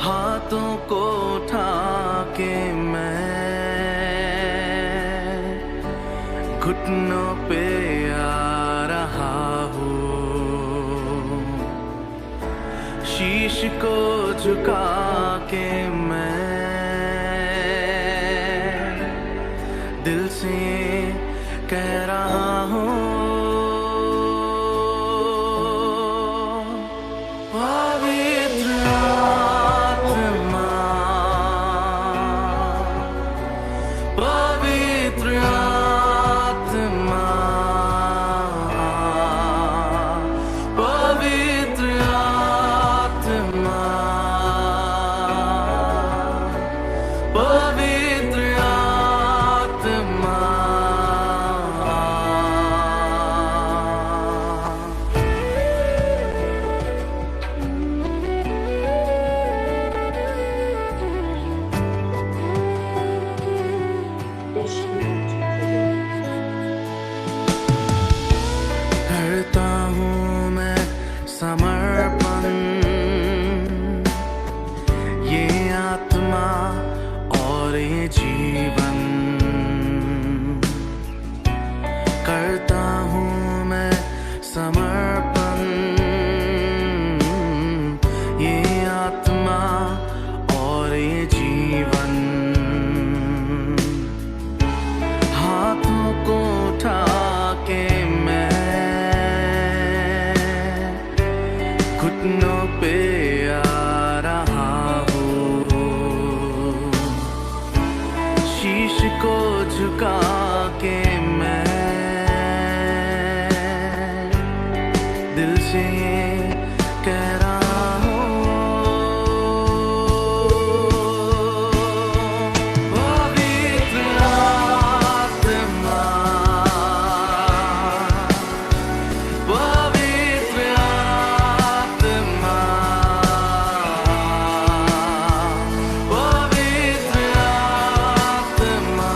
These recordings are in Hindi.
हाथों को उठा के मैं घुटनों पे आ रहा हूँ। शीश को झुका के मैं दिल से कह रहा हूँ, पवित्र आत्मा, पवित्र आत्मा, पवित्र आत्मा, पवित्र आत्मा। करता हूँ मैं समर्पण, ये आत्मा और ये जीवन। करता हूँ मैं समर्पण, ये आत्मा और ये जीवन। हाथों को उठा के मैं घुटनों पे आ रहा हूँ। शीश को झुका के मैं दिल से कह रहा हूँ, पवित्र आत्मा, पवित्र आत्मा, पवित्र आत्मा,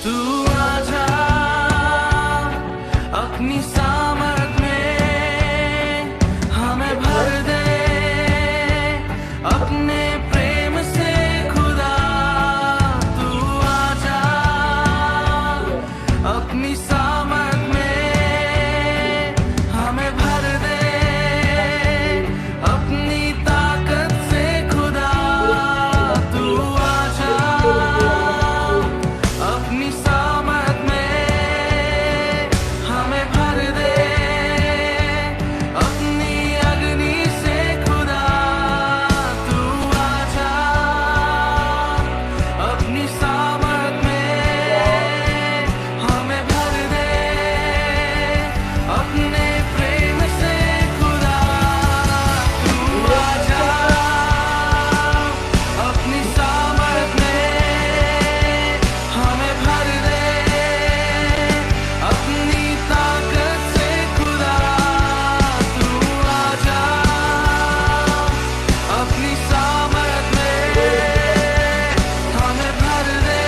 तू आजा अपनी सामर्थ में हमें भर दे अपने प्रेम से खुदा। तू आजा अपनी सामर्थ में हमें भर दे अपनी ताकत से खुदा। तू आजा अपनी सामर्थ में हमें भर दे अपनी अग्नि से खुदा। तू आजा अपनी सामर्थ में हमें भर दे अपने प्रेम से खुदा। तू आजा अपनी सामर्थ में हमें भर दे अपनी ताकत से खुदा। तू आजा अपनी सामर्थ में हमें भर दे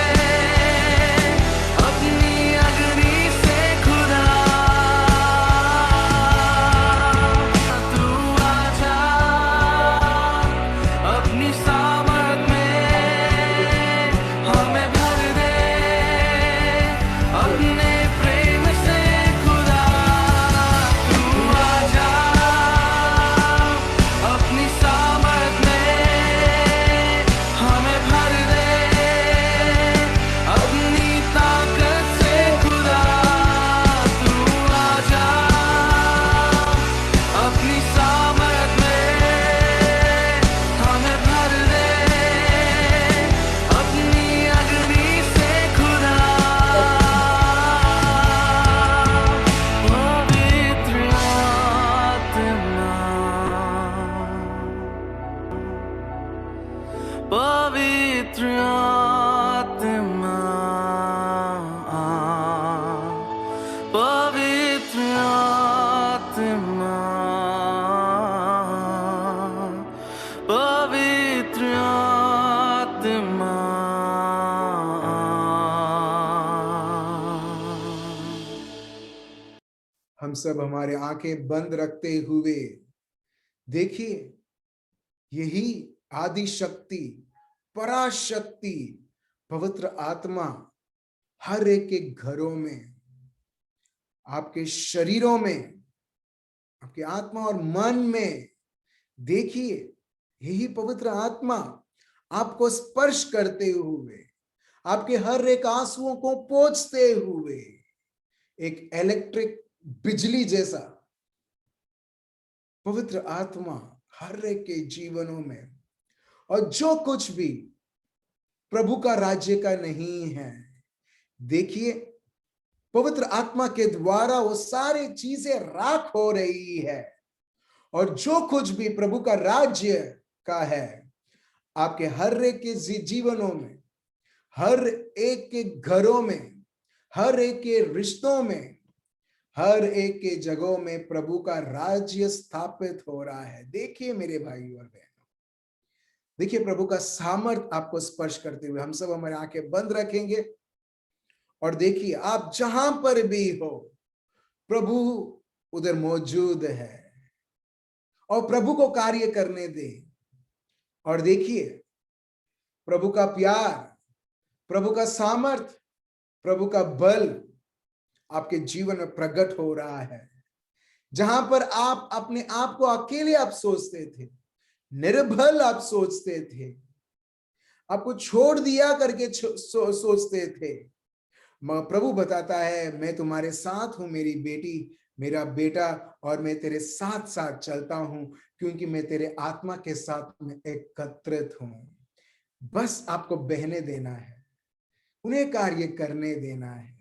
अपनी अग्नि से खुदा। तू आजा अपनी सामर्थ में हमें भर दे अपने प्रेम से खुदा। तू आजा अपनी सामर्थ में हमें भर दे अपनी ताकत से खुदा। तू आजा अपनी सामर्थ में हमें भर दे अपनी अग्नि से खुदा। पवित्र आत्मा पवित्र आत्मा पवित्र आत्मा पवित्र आत्मा। हम सब हमारे आंखें बंद रखते हुए देखिए, यही आदि शक्ति, पराशक्ति, पवित्र आत्मा हर एक के घरों में, आपके शरीरों में, आपके आत्मा और मन में देखिए, यही पवित्र आत्मा आपको स्पर्श करते हुए, आपके हर एक आंसुओं को पोंछते हुए, एक इलेक्ट्रिक बिजली जैसा पवित्र आत्मा हर एक के जीवनों में। और जो कुछ भी प्रभु का राज्य का नहीं है, देखिए पवित्र आत्मा के द्वारा वो सारी चीजें राख हो रही है। और जो कुछ भी प्रभु का राज्य का है, आपके हर एक के जीवनों में, हर एक के घरों में, हर एक के रिश्तों में, हर एक के जगहों में प्रभु का राज्य स्थापित हो रहा है। देखिए मेरे भाई और बहनों, देखिए प्रभु का सामर्थ आपको स्पर्श करते हुए। हम सब हमारी आंखें बंद रखेंगे और देखिए, आप जहां पर भी हो, प्रभु उधर मौजूद है और प्रभु को कार्य करने दें। और देखिए प्रभु का प्यार, प्रभु का सामर्थ, प्रभु का बल आपके जीवन में प्रकट हो रहा है। जहां पर आप अपने आप को अकेले आप सोचते थे, निर्बल आप सोचते थे, आपको छोड़ दिया करके सोचते थे, प्रभु बताता है, मैं तुम्हारे साथ हूं मेरी बेटी, मेरा बेटा, और मैं तेरे साथ साथ चलता हूं, क्योंकि मैं तेरे आत्मा के साथ में एकत्रित हूं। बस आपको बहने देना है, उन्हें कार्य करने देना है।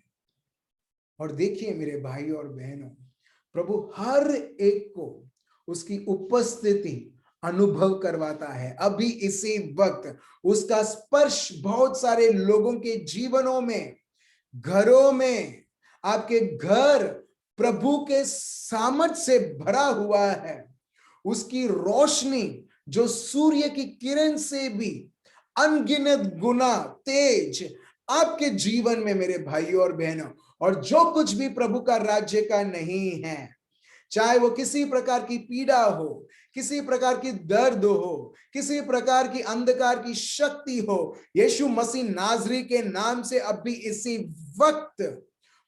और देखिए मेरे भाई और बहनों, प्रभु हर एक को उसकी उपस्थिति अनुभव करवाता है। अभी इसी वक्त उसका स्पर्श बहुत सारे लोगों के जीवनों में, घरों में, आपके घर प्रभु के सामर्थ से भरा हुआ है। उसकी रोशनी जो सूर्य की किरण से भी अनगिनत गुना तेज आपके जीवन में मेरे भाइयों और बहनों। और जो कुछ भी प्रभु का राज्य का नहीं है, चाहे वो किसी प्रकार की पीड़ा हो, किसी प्रकार की दर्द हो, किसी प्रकार की अंधकार की शक्ति हो, यीशु मसीह नाजरी के नाम से अभी इसी वक्त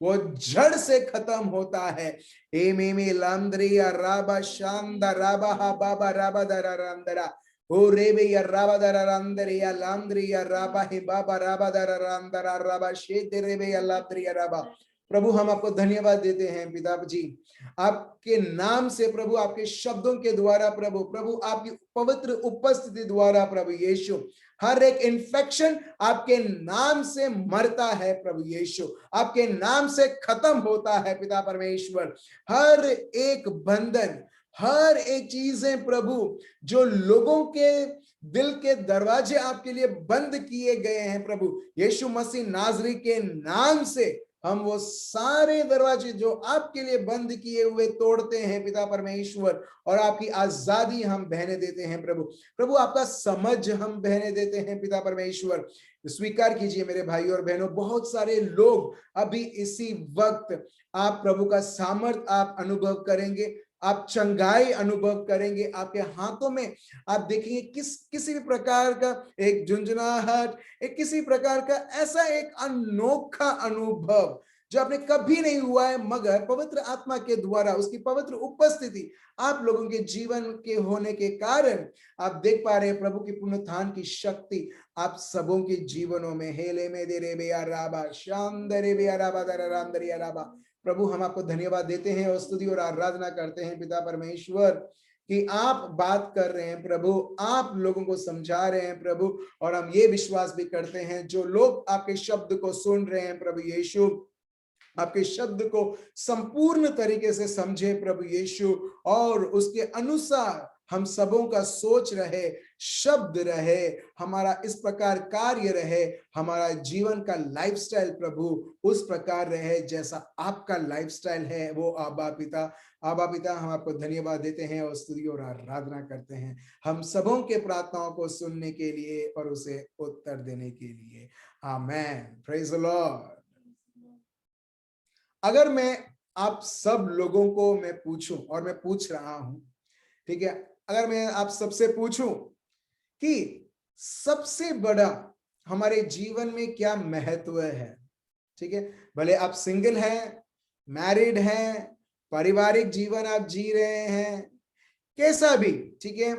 वो जड़ से खत्म होता है। ए मे लांद्रिया राबा शांदा राबा हा बाबा राबा दरा रांदरा ओ रेबे या राबा दरा रांदरिया लांद्रिया राबा हे बाबा राबा दरा रांदरा राबा शेते रेबे या लांद्रिया राबा। प्रभु हम आपको धन्यवाद देते हैं पिता जी, आपके नाम से प्रभु, आपके शब्दों के द्वारा प्रभु, प्रभु आपकी पवित्र उपस्थिति द्वारा प्रभु यीशु, हर एक इन्फेक्शन आपके नाम से मरता है प्रभु यीशु, आपके नाम से खत्म होता है पिता परमेश्वर। हर एक बंधन, हर एक चीजें प्रभु जो लोगों के दिल के दरवाजे आपके लिए बंद किए गए हैं प्रभु, यीशु मसीह नाजरी के नाम से हम वो सारे दरवाजे जो आपके लिए बंद किए हुए तोड़ते हैं पिता परमेश्वर, और आपकी आजादी हम बहने देते हैं प्रभु। प्रभु आपका समझ हम बहने देते हैं पिता परमेश्वर। स्वीकार कीजिए मेरे भाई और बहनों, बहुत सारे लोग अभी इसी वक्त आप प्रभु का सामर्थ आप अनुभव करेंगे, आप चंगाई अनुभव करेंगे। आपके हाथों में आप देखेंगे किसी भी प्रकार का एक झुंझुनाहट, एक किसी प्रकार का ऐसा एक अनोखा अनुभव जो आपने कभी नहीं हुआ है, मगर पवित्र आत्मा के द्वारा उसकी पवित्र उपस्थिति आप लोगों के जीवन के होने के कारण आप देख पा रहे हैं प्रभु की पुनरुत्थान की शक्ति आप सबों के जीवनों में। हेले में दे रे बेया राबा शांदरे बेया राबा दरा राम दरिया राबा। प्रभु हम आपको धन्यवाद देते हैं और स्तुति और आराधना करते हैं पिता परमेश्वर कि आप बात कर रहे हैं प्रभु, आप लोगों को समझा रहे हैं प्रभु, और हम ये विश्वास भी करते हैं जो लोग आपके शब्द को सुन रहे हैं प्रभु यीशु, आपके शब्द को संपूर्ण तरीके से समझे प्रभु यीशु, और उसके अनुसार हम सबों का सोच रहे, शब्द रहे, हमारा इस प्रकार कार्य रहे, हमारा जीवन का लाइफस्टाइल प्रभु उस प्रकार रहे जैसा आपका लाइफस्टाइल है। वो आबा पिता हम आपको धन्यवाद देते हैं और स्तुति और आराधना करते हैं हम सबों के प्रार्थनाओं को सुनने के लिए और उसे उत्तर देने के लिए। आमेन, प्रेज द लॉर्ड। अगर मैं आप सब लोगों को मैं पूछूं, और मैं पूछ रहा हूं, ठीक है, अगर मैं आप सबसे पूछूं कि सबसे बड़ा हमारे जीवन में क्या महत्व है, ठीक है, भले आप सिंगल हैं, मैरिड हैं, पारिवारिक जीवन आप जी रहे हैं, कैसा भी, ठीक है,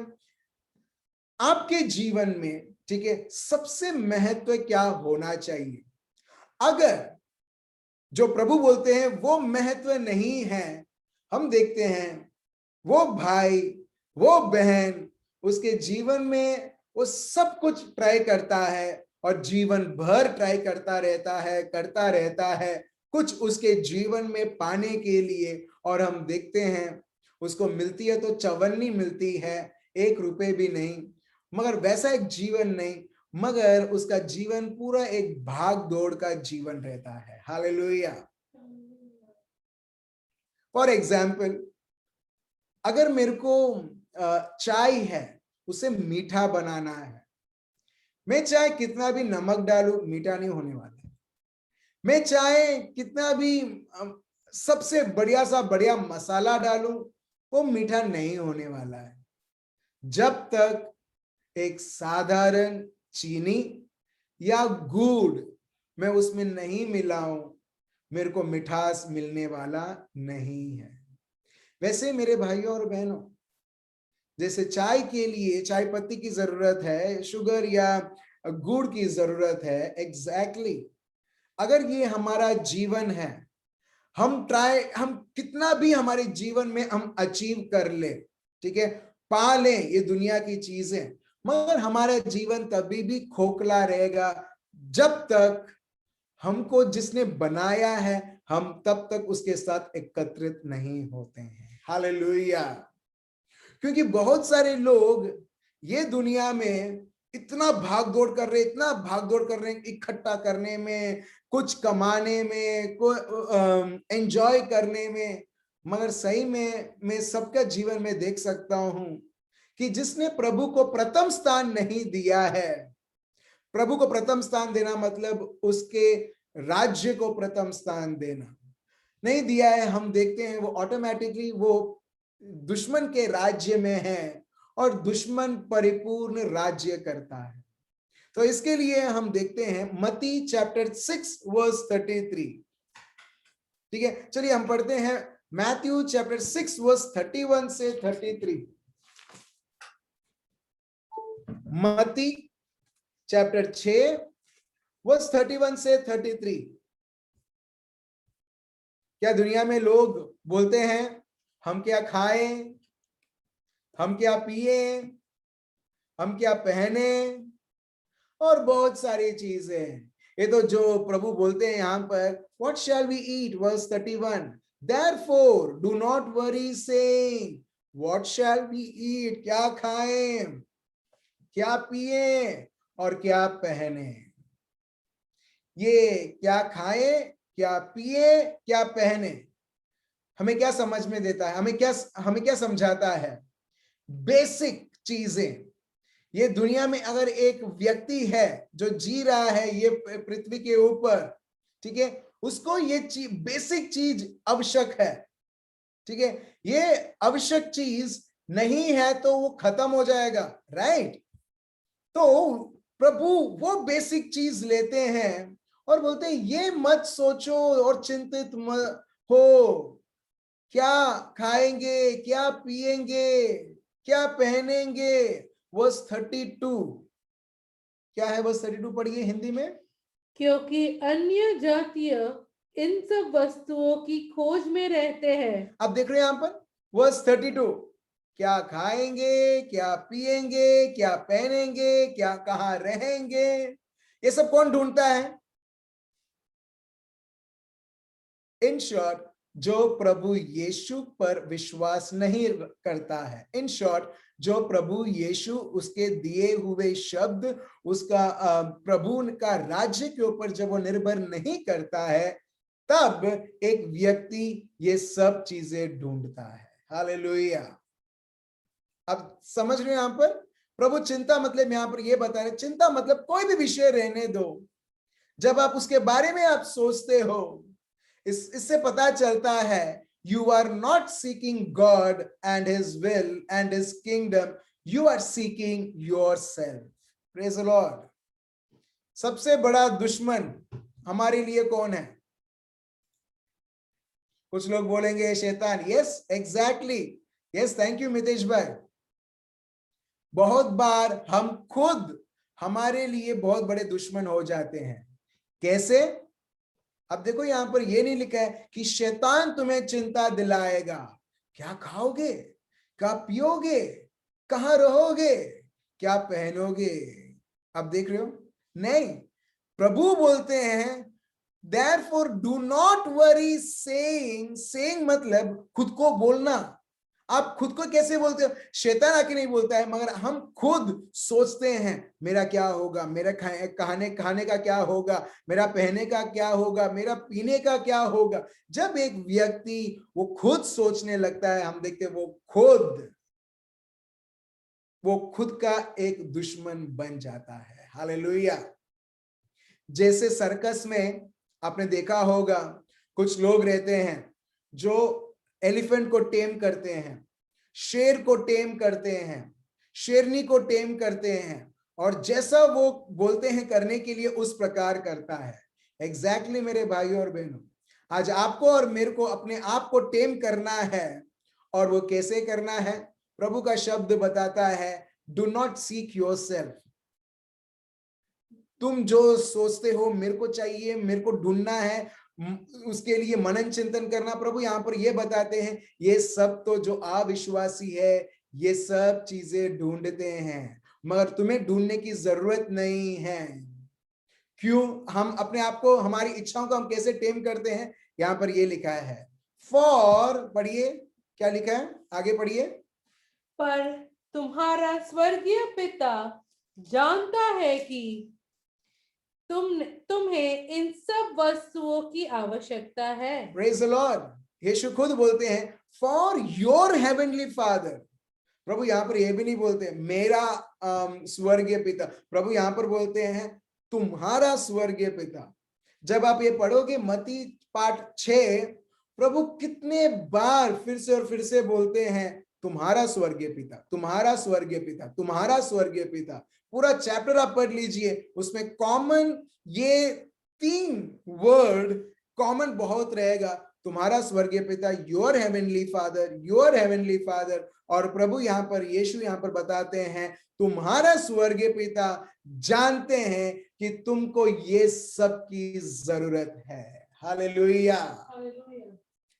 आपके जीवन में, ठीक है, सबसे महत्व क्या होना चाहिए? अगर जो प्रभु बोलते हैं वो महत्व नहीं है, हम देखते हैं वो भाई, वो बहन उसके जीवन में वो सब कुछ ट्राई करता है और जीवन भर ट्राई करता रहता है कुछ उसके जीवन में पाने के लिए, और हम देखते हैं उसको मिलती है तो चवन्नी मिलती है, 1 रुपए भी नहीं, मगर वैसा एक जीवन नहीं, मगर उसका जीवन पूरा एक भाग दौड़ का जीवन रहता है। हालेलुया। फॉर एग्जाम्पल, अगर मेरे को चाय है उसे मीठा बनाना है, मैं चाहे कितना भी नमक डालूं मीठा नहीं होने वाला है, मैं चाहे कितना भी सबसे बढ़िया सा बढ़िया मसाला डालूं वो मीठा नहीं होने वाला है, जब तक एक साधारण चीनी या गुड़ मैं उसमें नहीं मिलाऊं मेरे को मिठास मिलने वाला नहीं है। वैसे मेरे भाइयों और बहनों, जैसे चाय के लिए चाय पत्ती की जरूरत है, शुगर या गुड़ की जरूरत है, एग्जैक्टली अगर ये हमारा जीवन है, हम कितना भी हमारे जीवन में हम अचीव कर ले, ठीक है, पा ले ये दुनिया की चीजें, मगर हमारा जीवन तभी भी खोखला रहेगा जब तक हमको जिसने बनाया है हम तब तक उसके साथ एकत्रित नहीं होते हैं। हालेलुया। क्योंकि बहुत सारे लोग ये दुनिया में इतना भागदौड़ कर रहे हैं इकट्ठा करने में, कुछ कमाने में, एंजॉय करने में, मगर सही में मैं सबका जीवन में देख सकता हूं कि जिसने प्रभु को प्रथम स्थान नहीं दिया है, प्रभु को प्रथम स्थान देना मतलब उसके राज्य को प्रथम स्थान देना नहीं दिया है। हम देखते हैं वो ऑटोमेटिकली वो दुश्मन के राज्य में है और दुश्मन परिपूर्ण राज्य करता है। तो इसके लिए हम देखते हैं मत्ती चैप्टर 6 वर्स 33। ठीक है, चलिए हम पढ़ते हैं मैथ्यू चैप्टर 6 वर्स 31 से 33। मत्ती चैप्टर 6 वर्स 31 से 33। क्या दुनिया में लोग बोलते हैं हम क्या खाएं, हम क्या पिए, हम क्या पहने और बहुत सारी चीजें। ये तो जो प्रभु बोलते हैं यहां पर, what shall we eat, verse 31, therefore do not worry saying what shall we eat, क्या खाएं, क्या पिए और क्या पहने। ये क्या खाएं, क्या पिए, क्या पहने हमें क्या समझ में देता है, हमें क्या समझाता है? बेसिक चीजें। ये दुनिया में अगर एक व्यक्ति है जो जी रहा है ये पृथ्वी के ऊपर, ठीक है, उसको ये बेसिक चीज आवश्यक है। ठीक है, ये आवश्यक चीज नहीं है तो वो खत्म हो जाएगा, राइट? तो प्रभु वो बेसिक चीज लेते हैं और बोलते हैं ये मत सोचो और चिंतित मत हो, क्या खाएंगे, क्या पिएंगे, क्या पहनेंगे। वर्स 32, क्या है वर्स 32? पढ़िए हिंदी में। क्योंकि अन्य जातीय इन सब वस्तुओं की खोज में रहते हैं। आप देख रहे हैं यहां पर वर्स 32, क्या खाएंगे, क्या पिएंगे, क्या पहनेंगे, क्या कहां रहेंगे, ये सब कौन ढूंढता है? इन शॉर्ट, जो प्रभु यीशु पर विश्वास नहीं करता है, इन शॉर्ट जो प्रभु यीशु उसके दिए हुए शब्द, उसका प्रभु का राज्य के ऊपर जब वो निर्भर नहीं करता है, तब एक व्यक्ति ये सब चीजें ढूंढता है। हालेलुया। अब समझ रहे हैं यहां पर प्रभु चिंता मतलब यहां पर ये बता रहे, चिंता मतलब कोई भी विषय रहने दो, जब आप उसके बारे में आप सोचते हो, इससे पता चलता है you are not seeking God and his will and his kingdom, you are seeking yourself. Praise the Lord. सबसे बड़ा दुश्मन हमारे लिए कौन है? कुछ लोग बोलेंगे शैतान। Yes, exactly, yes, thank you Mitesh भाई। बहुत बार हम खुद हमारे लिए बहुत बड़े दुश्मन हो जाते हैं। कैसे? अब देखो यहां पर ये नहीं लिखा है कि शैतान तुम्हें चिंता दिलाएगा, क्या खाओगे, क्या पियोगे, कहां रहोगे, क्या पहनोगे। अब देख रहे हो? नहीं, प्रभु बोलते हैं therefore do not worry saying मतलब खुद को बोलना। आप खुद को कैसे बोलते हो? शैतान आके नहीं बोलता है, मगर हम खुद सोचते हैं मेरा क्या होगा, मेरा खाने का क्या होगा, मेरा पहने का क्या होगा, मेरा पीने का क्या होगा। जब एक व्यक्ति वो खुद सोचने लगता है, हम देखते हैं वो खुद का एक दुश्मन बन जाता है। हालेलुया। जैसे सर्कस में आपने देखा होगा, कुछ लोग रहते हैं जो एलिफेंट को टेम करते हैं, शेर को टेम करते हैं, शेरनी को टेम करते हैं, और जैसा वो बोलते हैं करने के लिए उस प्रकार करता है। एग्जैक्टली मेरे भाइयों और बहनों, आज आपको और मेरे को अपने आप को टेम करना है, और वो कैसे करना है? प्रभु का शब्द बताता है, डू नॉट सीक योरसेल्फ। तुम जो सोचते हो मेरे को चाहिए, मेरे को ढूंढना है, उसके लिए मनन चिंतन करना, प्रभु यहां पर ये बताते हैं ये सब तो जो अविश्वासी है ये सब चीजें ढूंढते हैं, मगर तुम्हें ढूंढने की जरूरत नहीं है। क्यों? हम अपने आप को, हमारी इच्छाओं को हम कैसे टेम करते हैं? यहां पर ये लिखा है फॉर, पढ़िए क्या लिखा है, आगे पढ़िए। पर तुम्हारा स्वर्गीय पिता जानता है कि तुम्हें इन सब वस्तुओं की आवश्यकता है। Praise the Lord. यीशु खुद बोलते हैं फॉर योर हेवनली फादर। प्रभु यहां पर यह भी नहीं बोलते मेरा स्वर्गीय पिता, प्रभु यहां पर बोलते हैं तुम्हारा स्वर्गीय पिता। जब आप ये पढ़ोगे मत्ती पाठ 6, प्रभु कितने बार फिर से और फिर से बोलते हैं तुम्हारा स्वर्गीय पिता, तुम्हारा स्वर्गीय पिता, तुम्हारा स्वर्गीय पिता। पूरा चैप्टर आप पढ़ लीजिए, उसमें कॉमन ये 3 वर्ड कॉमन बहुत रहेगा, तुम्हारा स्वर्गीय पिता, your heavenly father, your heavenly father. और प्रभु यहां पर, यीशु यहां पर बताते हैं तुम्हारा स्वर्गीय पिता जानते हैं कि तुमको ये सब की जरूरत है। हालेलुया।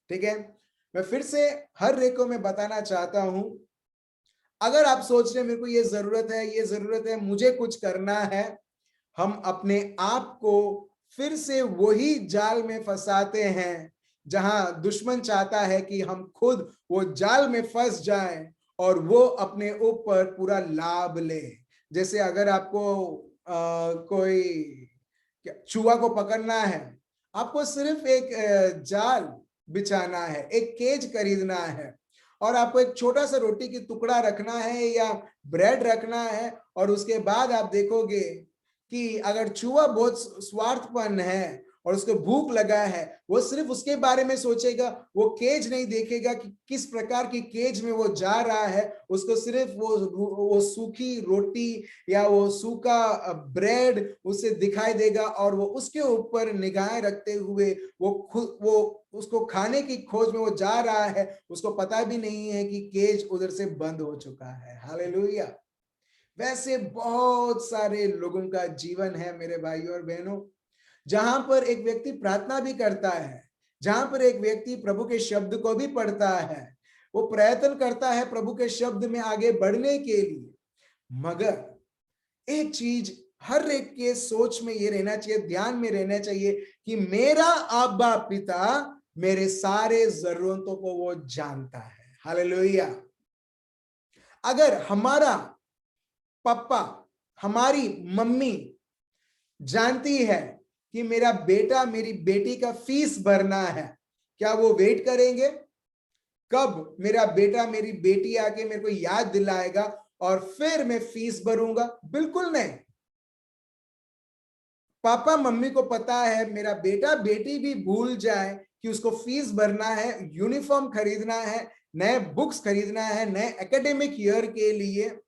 ठीक है, मैं फिर से हर रेको में बताना चाहता हूं, अगर आप सोच रहे मेरे को ये जरूरत है, ये जरूरत है, मुझे कुछ करना है, हम अपने आप को फिर से वही जाल में फंसाते हैं जहां दुश्मन चाहता है कि हम खुद वो जाल में फंस जाएं और वो अपने ऊपर पूरा लाभ ले। जैसे अगर आपको कोई चूहा को पकड़ना है, आपको सिर्फ एक जाल बिछाना है, एक केज खरीदना है, और आपको एक छोटा सा रोटी की टुकड़ा रखना है या ब्रेड रखना है, और उसके बाद आप देखोगे कि अगर चूहा बहुत स्वार्थपन है और उसको भूख लगा है, वो सिर्फ उसके बारे में सोचेगा, वो केज नहीं देखेगा कि किस प्रकार की केज में वो जा रहा है। उसको सिर्फ वो सूखी रोटी या वो सूखा ब्रेड उसे दिखाई देगा, और वो उसके ऊपर निगाहें रखते हुए वो उसको खाने की खोज में वो जा रहा है। उसको पता भी नहीं है कि केज उधर से बंद हो चुका है। हालेलुया। वैसे बहुत सारे लोगों का जीवन है मेरे भाइयों और बहनों, जहां पर एक व्यक्ति प्रार्थना भी करता है, जहां पर एक व्यक्ति प्रभु के शब्द को भी पढ़ता है, वो प्रयत्न करता है प्रभु के शब्द में आगे बढ़ने के लिए, मगर एक चीज हर एक के सोच में ये रहना चाहिए, ध्यान में रहना चाहिए कि मेरा आबा पिता मेरे सारे जरूरतों को वो जानता है। हालेलुया। अगर हमारा पापा, हमारी मम्मी जानती है कि मेरा बेटा मेरी बेटी का फीस भरना है, क्या वो वेट करेंगे कब मेरा बेटा मेरी बेटी आके मेरे को याद दिलाएगा और फिर मैं फीस भरूंगा? बिल्कुल नहीं। पापा मम्मी को पता है मेरा बेटा बेटी भी भूल जाए कि उसको फीस भरना है, यूनिफॉर्म खरीदना है, नए बुक्स खरीदना है नए एकेडमिक ईयर के लिए,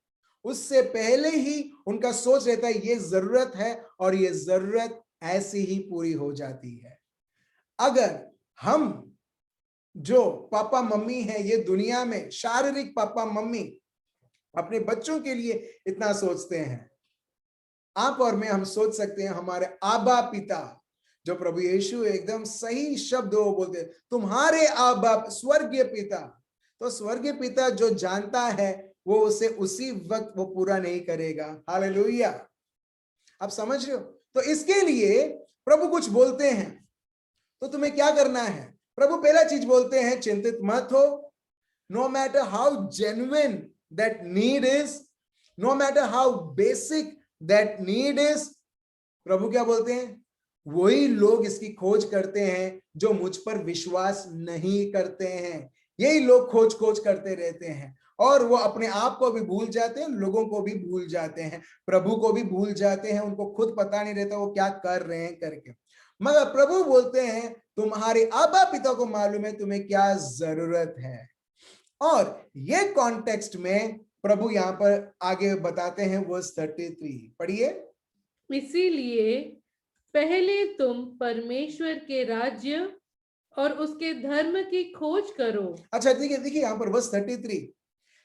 उससे पहले ही उनका सोच रहता है ये जरूरत है, और ये जरूरत ऐसी ही पूरी हो जाती है। अगर हम जो पापा मम्मी हैं ये दुनिया में शारीरिक पापा मम्मी अपने बच्चों के लिए इतना सोचते हैं, आप और मैं हम सोच सकते हैं हमारे आबा पिता जो प्रभु यीशु एकदम सही शब्द वो बोलते हैं, तुम्हारे आबा स्वर्गीय पिता। तो स्वर्गीय पिता जो जानता है वो उसे उसी वक्त वो पूरा नहीं करेगा। हालेलुया। आप समझ रहे हो? तो इसके लिए प्रभु कुछ बोलते हैं, तो तुम्हें क्या करना है? प्रभु पहला चीज बोलते हैं, चिंतित मत हो। No matter how genuine that need is, no matter how basic that need is, प्रभु क्या बोलते हैं? वही लोग इसकी खोज करते हैं जो मुझ पर विश्वास नहीं करते हैं। यही लोग खोज करते रहते हैं, और वो अपने आप को भी भूल जाते हैं, लोगों को भी भूल जाते हैं, प्रभु को भी भूल जाते हैं। उनको खुद पता नहीं रहता वो क्या कर रहे हैं करके। मगर प्रभु बोलते हैं तुम्हारे आबा पिता को मालूम है तुम्हें क्या जरूरत है। और ये कॉन्टेक्स्ट में प्रभु यहां पर आगे बताते हैं, वर्स 33 पढ़िए। इसीलिए पहले तुम परमेश्वर के राज्य और उसके धर्म की खोज करो। अच्छा देखिए यहां पर वर्स 33,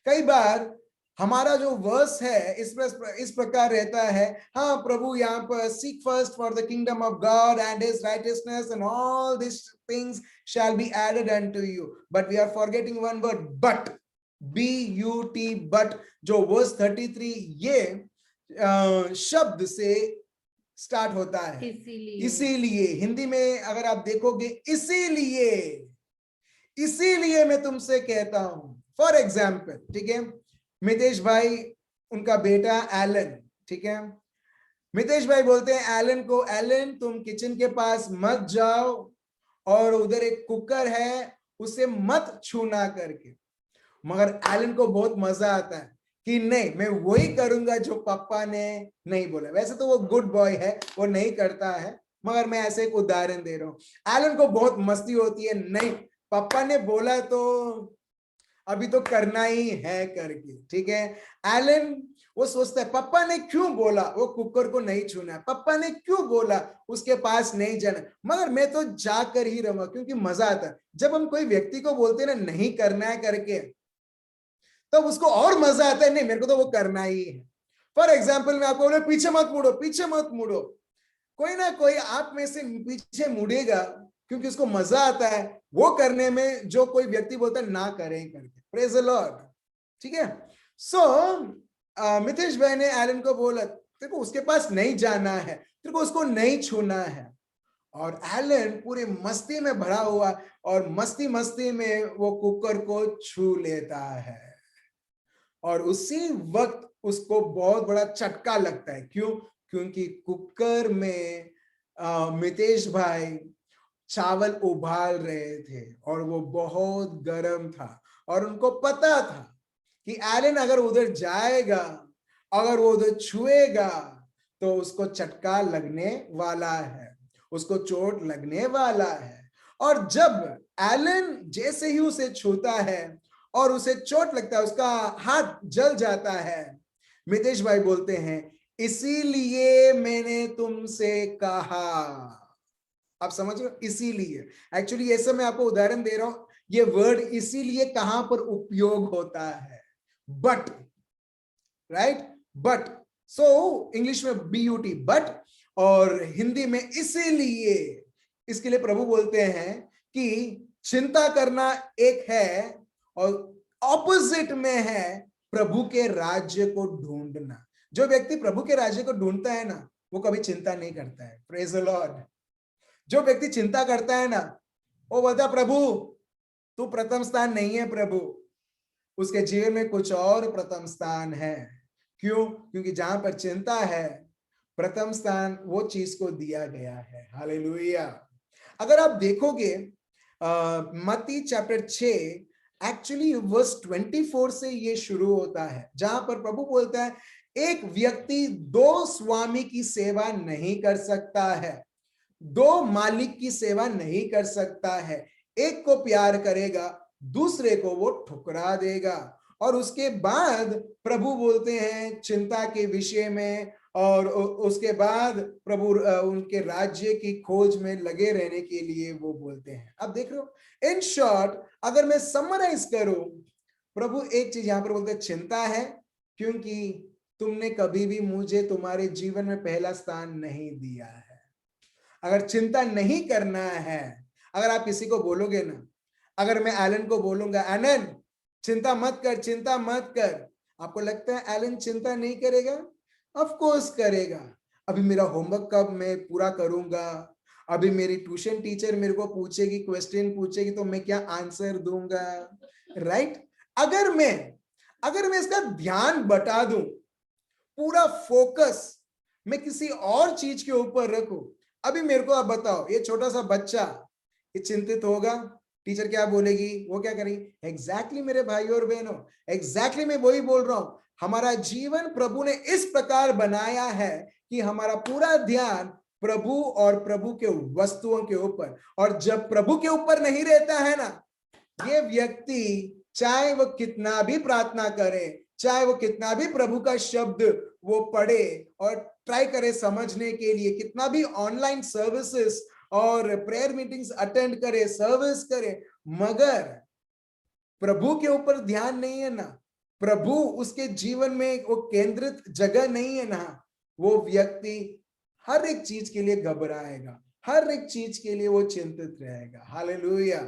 कई बार हमारा जो वर्स है इस प्रकार रहता है, हाँ प्रभु यहाँ पर seek first for the kingdom of God and his righteousness and all this things shall be added unto you, but we are forgetting one word, but, BUT, but, जो वर्स 33 ये शब्द से स्टार्ट होता है। इसीलिए हिंदी में अगर आप देखोगे, इसीलिए मैं तुमसे कहता हूं। फॉर एग्जाम्पल, ठीक है, मितेश भाई उनका बेटा एलन, ठीक है, मितेश भाई बोलते हैं एलन को, एलन तुम किचन के पास मत जाओ और उधर एक कुकर है उसे मत छूना करके। मगर एलन को बहुत मजा आता है कि नहीं, मैं वही करूंगा जो पापा ने नहीं बोला। वैसे तो वो गुड बॉय है, वो नहीं करता है, मगर मैं ऐसे एक उदाहरण दे रहा हूं। एलन को बहुत मस्ती होती है, नहीं पापा ने बोला तो अभी तो करना ही है करके, ठीक है। एलन वो सोचता है पापा ने क्यों बोला वो कुकर को नहीं छूना, पापा ने क्यों बोला उसके पास नहीं जाना, मगर मैं तो जाकर ही रहूंगा, क्योंकि मजा आता है जब हम कोई व्यक्ति को बोलते हैं ना नहीं करना है करके, तब उसको और मजा आता है, नहीं मेरे को तो वो करना ही है। फॉर एग्जाम्पल मैं आपको बोले पीछे मत मुड़ो, पीछे मत मुड़ो, कोई ना कोई आप में से पीछे मुड़ेगा, क्योंकि उसको मजा आता है वो करने में जो कोई व्यक्ति बोलता है ना करें करके। प्रेज द लॉर्ड, ठीक है। सो मितेश भाई ने एलन को बोला तेरे को उसके पास नहीं जाना है, तेरे को उसको नहीं छूना है, और एलन पूरे मस्ती में भरा हुआ और मस्ती मस्ती में वो कुकर को छू लेता है, और उसी वक्त उसको बहुत बड़ा झटका लगता है। क्यों? क्योंकि कुकर में मितेश भाई चावल उबाल रहे थे और वो बहुत गर्म था, और उनको पता था कि एलन अगर उधर जाएगा, अगर वो उधर छुएगा तो उसको झटका लगने वाला है, उसको चोट लगने वाला है। और जब एलन जैसे ही उसे छूता है और उसे चोट लगता है, उसका हाथ जल जाता है, मितेश भाई बोलते हैं इसीलिए मैंने तुमसे कहा। आप समझ रहे हो? इसीलिए, एक्चुअली ऐसा मैं आपको उदाहरण दे रहा हूं, ये वर्ड इसीलिए कहां पर उपयोग होता है, but, right, but, so English में BUT, बट, और हिंदी में इसीलिए। इसके लिए प्रभु बोलते हैं कि चिंता करना एक है और ऑपोजिट में है प्रभु के राज्य को ढूंढना। जो व्यक्ति प्रभु के राज्य को ढूंढता है ना, वो कभी चिंता नहीं करता है। Praise the Lord. जो व्यक्ति चिंता करता है ना, वो बोलता प्रभु तू प्रथम स्थान नहीं है, प्रभु उसके जीवन में कुछ और प्रथम स्थान है। क्यों? क्योंकि जहां पर चिंता है, प्रथम स्थान वो चीज को दिया गया है। हालेलुया। अगर आप देखोगे मत्ती चैप्टर 6 एक्चुअली वर्स 24 से ये शुरू होता है, जहां पर प्रभु बोलता है एक व्यक्ति दो स्वामी की सेवा नहीं कर सकता है, दो मालिक की सेवा नहीं कर सकता है। एक को प्यार करेगा, दूसरे को वो ठुकरा देगा। और उसके बाद प्रभु बोलते हैं चिंता के विषय में, और उसके बाद प्रभु उनके राज्य की खोज में लगे रहने के लिए वो बोलते हैं। अब देख रहे हो, इन शॉर्ट अगर मैं समराइज करूं, प्रभु एक चीज यहां पर बोलते हैं, चिंता है क्योंकि तुमने कभी भी मुझे तुम्हारे जीवन में पहला स्थान नहीं दिया है। अगर चिंता नहीं करना है, अगर आप किसी को बोलोगे ना, अगर मैं एलन को बोलूंगा एलन चिंता मत कर, चिंता मत कर, आपको लगता है एलन चिंता नहीं करेगा? ऑफ कोर्स करेगा। अभी मेरा होमवर्क कब मैं पूरा करूंगा, अभी मेरी ट्यूशन टीचर मेरे को पूछेगी, क्वेश्चन पूछेगी तो मैं क्या आंसर दूंगा, राइट? अगर मैं इसका ध्यान बटा दूं, पूरा फोकस मैं किसी और चीज के ऊपर रखूं, अभी मेरे को आप बताओ, ये छोटा सा बच्चा ये चिंतित होगा, टीचर क्या बोलेगी, वो क्या करेगी? एग्जैक्टली मेरे भाई और बहनों, एग्जैक्टली मैं वही बोल रहा हूं। हमारा जीवन प्रभु ने इस प्रकार बनाया है कि हमारा पूरा ध्यान प्रभु और प्रभु के वस्तुओं के ऊपर, और जब प्रभु के ऊपर नहीं रहता है ना, ये व्यक्ति चाहे वो कितना भी प्रार्थना करे, चाहे वो कितना भी प्रभु का शब्द वो पढ़े और ट्राई करे समझने के लिए, कितना भी ऑनलाइन सर्विसेज और प्रेयर मीटिंग्स अटेंड करे, सर्विस करे, मगर प्रभु के ऊपर ध्यान नहीं है ना, प्रभु उसके जीवन में वो केंद्रित जगह नहीं है ना, वो व्यक्ति हर एक चीज के लिए घबराएगा, हर एक चीज के लिए वो चिंतित रहेगा। हालेलुया।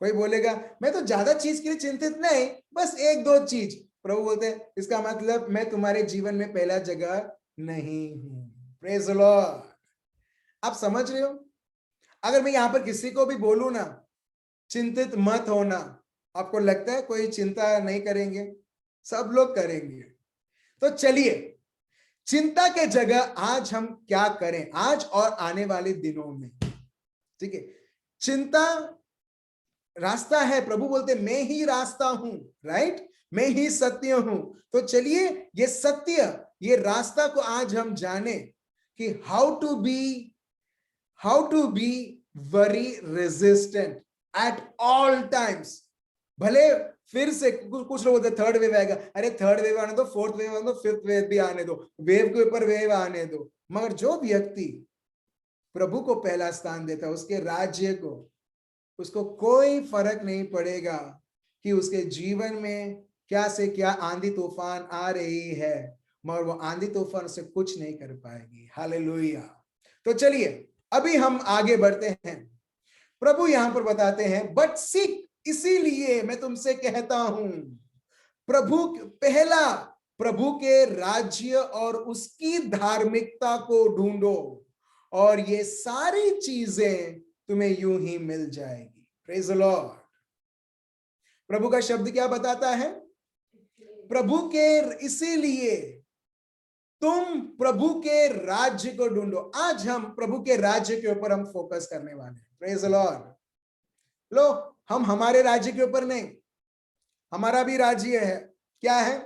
कोई बोलेगा मैं तो ज्यादा चीज के लिए चिंतित नहीं, बस एक दो चीज। प्रभु बोलते हैं इसका मतलब मैं तुम्हारे जीवन में पहला जगह नहीं हूं। Praise the Lord. आप समझ रहे हो? अगर मैं यहां पर किसी को भी बोलूं ना चिंतित मत होना, आपको लगता है कोई चिंता नहीं करेंगे? सब लोग करेंगे। तो चलिए, चिंता के जगह आज हम क्या करें, आज और आने वाले दिनों में, ठीक है? चिंता रास्ता है, प्रभु बोलते मैं ही रास्ता हूं, राइट? मैं ही सत्य हूं। तो चलिए ये सत्य, ये रास्ता को आज हम जाने कि how to be worry resistant at all times. भले फिर से कुछ लोग बोलते थर्ड वेव आएगा, अरे थर्ड वेव आने दो, फोर्थ वेव आने दो, फिफ्थ वेव भी आने दो, वेव के ऊपर वेव आने दो। मगर जो व्यक्ति प्रभु को पहला स्थान देता है, उसके राज्य को, उसको कोई फर्क नहीं पड़ेगा कि उसके जीवन में क्या से क्या आंधी तूफान आ रही है, मगर वो आंधी तूफान से कुछ नहीं कर पाएगी। हालेलुया। तो चलिए अभी हम आगे बढ़ते हैं। प्रभु यहां पर बताते हैं, बट सीक, इसीलिए मैं तुमसे कहता हूं, पहला प्रभु के राज्य और उसकी धार्मिकता को ढूंढो और ये सारी चीजें तुम्हें यूं ही मिल जाएगी। Praise the Lord. प्रभु का शब्द क्या बताता है? प्रभु के, इसीलिए तुम प्रभु के राज्य को ढूंढो। आज हम प्रभु के राज्य के ऊपर हम फोकस करने वाले हैं। Praise the Lord. लो, हम हमारे राज्य के ऊपर नहीं, हमारा भी राज्य है। क्या है?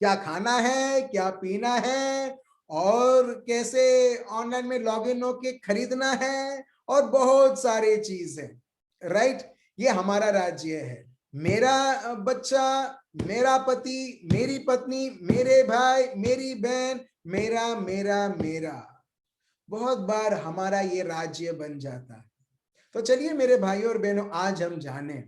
क्या खाना है, क्या पीना है, और कैसे ऑनलाइन में लॉगिन होके खरीदना है, और बहुत सारी चीजें, राइट? ये हमारा राज्य है। मेरा बच्चा, मेरा पति, मेरी पत्नी, मेरे भाई, मेरी बहन, मेरा मेरा मेरा, बहुत बार हमारा ये राज्य बन जाता है। तो चलिए मेरे भाइयों और बहनों, आज हम जाने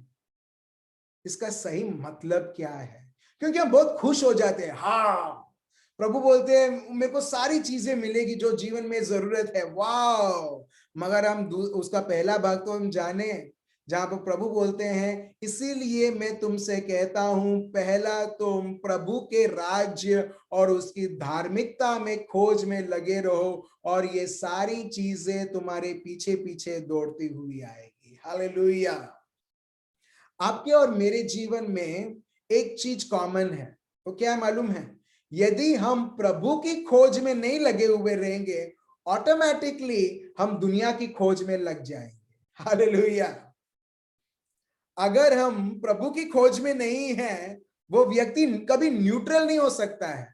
इसका सही मतलब क्या है, क्योंकि हम बहुत खुश हो जाते हैं। हाँ, प्रभु बोलते हैं मेरे को सारी चीजें मिलेगी जो जीवन में जरूरत है, वाह। मगर हम उसका पहला भाग तो हम जाने, जहां पर प्रभु बोलते हैं, इसीलिए मैं तुमसे कहता हूं, पहला तुम प्रभु के राज्य और उसकी धार्मिकता में खोज में लगे रहो, और ये सारी चीजें तुम्हारे पीछे पीछे दौड़ती हुई आएगी। हालेलुया। आपके और मेरे जीवन में एक चीज कॉमन है, तो क्या मालूम है? यदि हम प्रभु की खोज में नहीं लगे हुए रहेंगे, ऑटोमेटिकली हम दुनिया की खोज में लग जाएंगे। हालेलुया। अगर हम प्रभु की खोज में नहीं हैं, वो व्यक्ति कभी न्यूट्रल नहीं हो सकता है।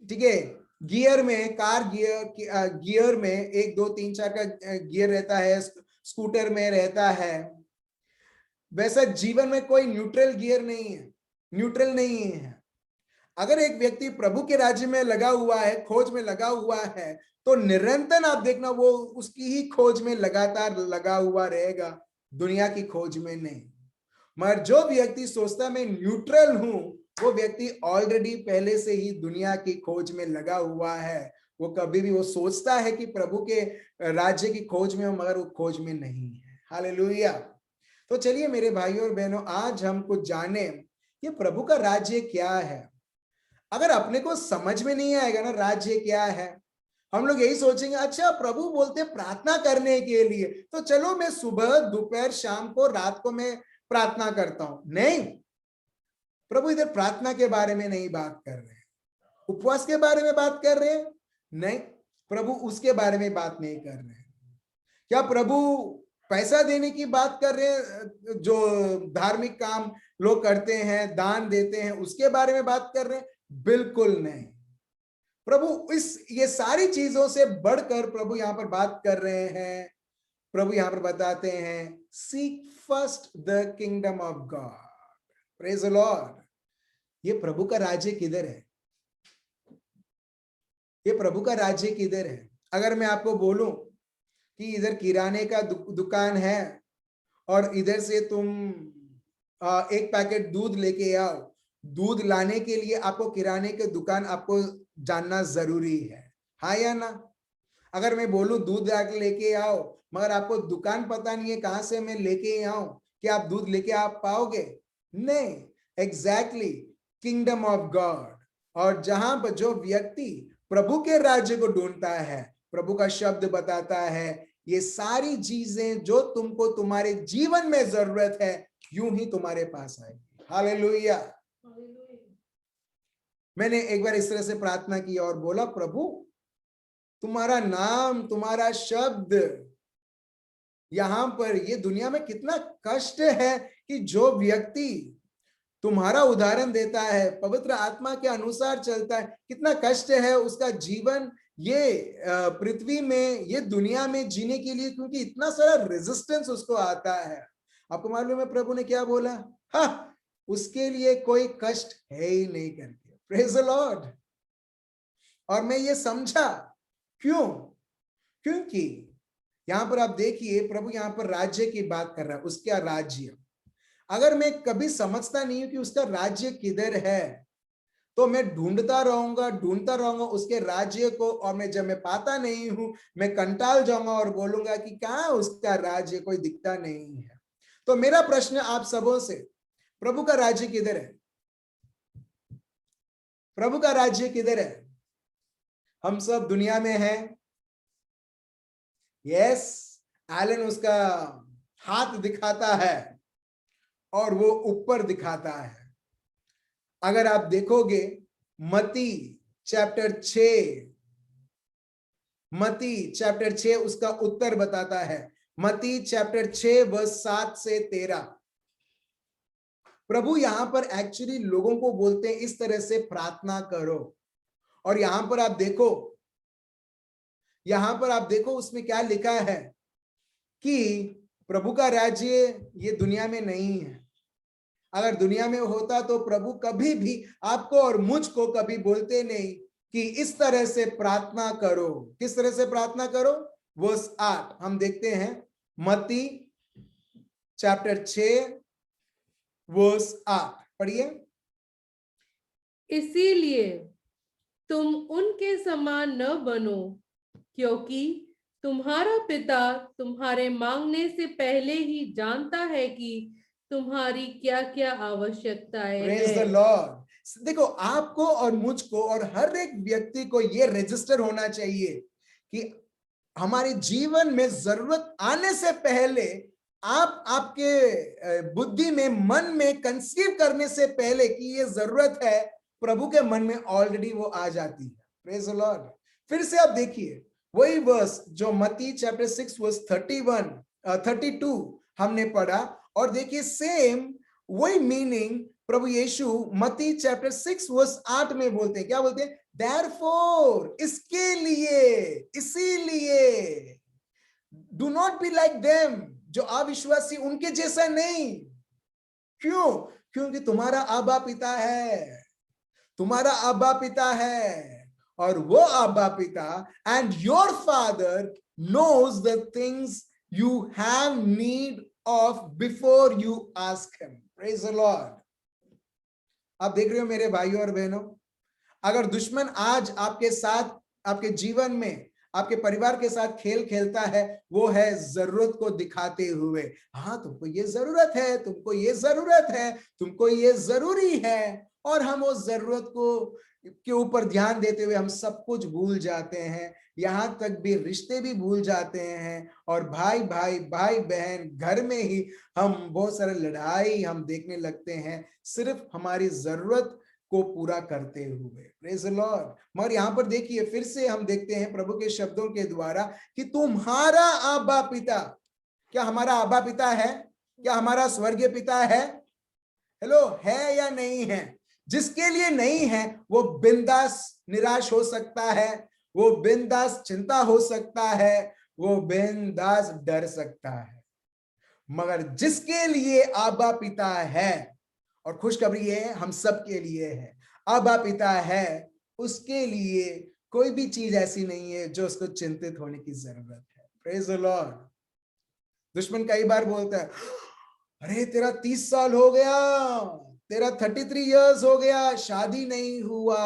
ठीक है, गियर में, कार गियर में 1 2 3 4 का गियर रहता है, स्कूटर में रहता है, वैसा जीवन में कोई न्यूट्रल गियर नहीं है, न्यूट्रल नहीं है। अगर एक व्यक्ति प्रभु के राज्य में लगा हुआ है, खोज में लगा हुआ है, तो निरंतर आप देखना वो उसकी ही खोज में लगातार लगा हुआ रहेगा, दुनिया की खोज में नहीं। मगर जो व्यक्ति सोचता मैं न्यूट्रल हूं, वो व्यक्ति ऑलरेडी पहले से ही दुनिया की खोज में लगा हुआ है। वो कभी भी वो सोचता है कि प्रभु के राज्य की खोज में हो, मगर वो खोज में नहीं है। हालेलुया। तो चलिए मेरे भाइयों और बहनों, आज हम कुछ जाने ये प्रभु का राज्य क्या है। अगर अपने को समझ में नहीं आएगा ना राज्य क्या है, हम लोग यही सोचेंगे, अच्छा प्रभु बोलते प्रार्थना करने के लिए, तो चलो मैं सुबह, दोपहर, शाम को, रात को मैं प्रार्थना करता हूं। नहीं, प्रभु इधर प्रार्थना के बारे में नहीं बात कर रहे हैं, उपवास के बारे में बात कर रहे हैं, नहीं, प्रभु उसके बारे में बात नहीं कर रहे हैं। क्या प्रभु पैसा देने की बात कर रहे हैं, जो धार्मिक काम लोग करते हैं, दान देते हैं, उसके बारे में बात कर रहे हैं? बिल्कुल नहीं। प्रभु ये सारी चीजों से बढ़कर प्रभु यहां पर बात कर रहे हैं। प्रभु यहां पर बताते हैं, seek first the kingdom of God. Praise the Lord. ये प्रभु का राज्य किधर है? ये प्रभु का राज्य किधर है? अगर मैं आपको बोलूं कि इधर किराने का दुकान है और इधर से तुम 1 पैकेट दूध लेके आओ, दूध लाने के लिए आपको किराने के दुकान आपको जानना जरूरी है, हाँ या ना? अगर मैं बोलूं दूध लेके आओ, मगर आपको दुकान पता नहीं है कहां से मैं लेके आऊं, क्या आप दूध लेके आप पाओगे? नहीं। Exactly, kingdom of God. और जहां पर जो व्यक्ति प्रभु के राज्य को ढूंढता है, प्रभु का शब्द बताता है, ये सारी चीजें जो तुमको तुम्हारे जीवन में जरूरत है, यूं ही तुम्हारे पास आएगी। हालेलुया। मैंने एक बार इस तरह से प्रार्थना की और बोला, प्रभु तुम्हारा नाम, तुम्हारा शब्द, यहां पर ये दुनिया में कितना कष्ट है कि जो व्यक्ति तुम्हारा उदाहरण देता है, पवित्र आत्मा के अनुसार चलता है। कितना कष्ट है उसका जीवन ये पृथ्वी में, ये दुनिया में जीने के लिए, क्योंकि इतना सारा रेजिस्टेंस उसको आता है। आपको मालूम है प्रभु ने क्या बोला? हाँ, उसके लिए कोई कष्ट है ही नहीं करके। Praise the Lord. और मैं ये समझा, क्यों? क्योंकि यहां पर आप देखिए, प्रभु यहां पर राज्य की बात कर रहा है, उसका राज्य। अगर मैं कभी समझता नहीं हूं कि उसका राज्य किधर है, तो मैं ढूंढता रहूंगा उसके राज्य को, और मैं जब मैं पाता नहीं हूं, मैं कंटाल जाऊंगा और बोलूंगा कि कहां उसका राज्य, कोई दिखता नहीं है। तो मेरा प्रश्न आप सबों से, प्रभु का राज्य किधर है? प्रभु का राज्य किधर है? हम सब दुनिया में हैं। यस, एलन उसका हाथ दिखाता है और वो ऊपर दिखाता है। अगर आप देखोगे मत्ती चैप्टर 6 उसका उत्तर बताता है। मत्ती चैप्टर 6 वर्स 7 से 13। प्रभु यहां पर एक्चुअली लोगों को बोलते हैं इस तरह से प्रार्थना करो। और यहां पर आप देखो उसमें क्या लिखा है कि प्रभु का राज्य ये दुनिया में नहीं है। अगर दुनिया में होता तो प्रभु कभी भी आपको और मुझको कभी बोलते नहीं कि इस तरह से प्रार्थना करो। किस तरह से प्रार्थना करो? वर्स 8 हम देखते हैं, मत्ती चैप्टर 6 वर्स 8 पढ़िए। इसीलिए तुम उनके समान न बनो, क्योंकि तुम्हारा पिता तुम्हारे मांगने से पहले ही जानता है कि तुम्हारी क्या क्या आवश्यकताएं प्रेज द हैं। लॉर्ड। देखो, आपको और मुझको और हर एक व्यक्ति को ये रजिस्टर होना चाहिए कि हमारे जीवन में जरूरत आने से पहले, आपके बुद्धि में, मन में कंसीव करने से पहले कि ये जरूरत है, प्रभु के मन में ऑलरेडी वो आ जाती है। Praise the Lord. फिर से आप देखिए वही वर्स जो मत्ती चैप्टर 6 वर्स 32 हमने पढ़ा, और देखिए सेम वही मीनिंग प्रभु यीशु मत्ती चैप्टर 6 वर्स 8 में बोलते हैं। क्या बोलते हैं? Therefore, इसके लिए, इसीलिए, do not be like them, जो अविश्वासी उनके जैसा नहीं। क्यों? क्योंकि तुम्हारा आबा पिता है, तुम्हारा आबा पिता है, और वो आबा पिता and your father knows the things you have need of before you ask him. Praise the Lord. आप देख रहे हो मेरे भाइयों और बहनों, अगर दुश्मन आज आपके साथ, आपके जीवन में, आपके परिवार के साथ खेल खेलता है, वो है जरूरत को दिखाते हुए। हाँ, तुमको ये जरूरत है, तुमको ये जरूरत है, तुमको ये जरूरी है, और हम उस जरूरत को के ऊपर ध्यान देते हुए हम सब कुछ भूल जाते हैं। यहां तक भी रिश्ते भी भूल जाते हैं, और भाई बहन घर में ही हम बहुत सारे लड़ाई हम देखने लगते हैं, सिर्फ हमारी जरूरत को पूरा करते हुए। Praise the Lord. मगर यहां पर देखिए फिर से हम देखते हैं प्रभु के शब्दों के द्वारा कि तुम्हारा आबा पिता, क्या हमारा आबा पिता है? क्या हमारा स्वर्गीय पिता है? हेलो, है या नहीं है? जिसके लिए नहीं है वो बिंदास निराश हो सकता है, वो बिंदास चिंता हो सकता है, वो बिंदास डर सकता है। मगर जिसके लिए आबा पिता है, और खुशखबरी ये है हम सब के लिए है, आबा पिता है, उसके लिए कोई भी चीज ऐसी नहीं है जो उसको चिंतित होने की जरूरत है। Praise the Lord. दुश्मन कई बार बोलता है, अरे तेरा 30 साल हो गया, तेरा 33 इयर्स हो गया, शादी नहीं हुआ,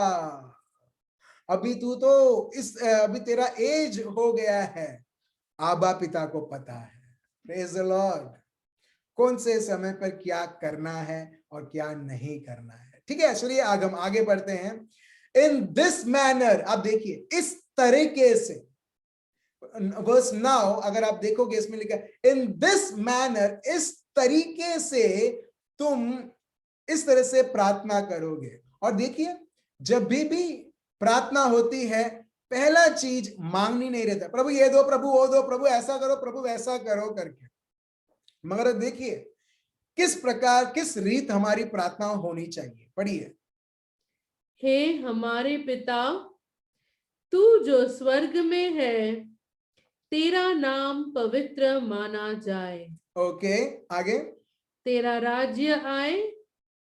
अभी तू तो अभी तेरा एज हो गया है। आबा पिता को पता है, प्रेज द लॉर्ड, कौन से समय पर क्या करना है और क्या नहीं करना है। ठीक है, चलिए हम आगे बढ़ते हैं। इन दिस मैनर, आप देखिए इस तरीके से, वर्स 9 अगर आप देखोगे इसमें लिखा है इन दिस मैनर, इस तरीके से तुम इस तरह से प्रार्थना करोगे। और देखिए जब भी प्रार्थना होती है, पहला चीज मांगनी नहीं रहता, प्रभु ये दो, प्रभु वो दो, प्रभु ऐसा करो, प्रभु वैसा करो करके। मगर देखिए किस प्रकार, किस रीत हमारी प्रार्थना होनी चाहिए? पढ़िए। हे हमारे पिता, तू जो स्वर्ग में है, तेरा नाम पवित्र माना जाए। ओके, आगे। तेरा राज्य आए,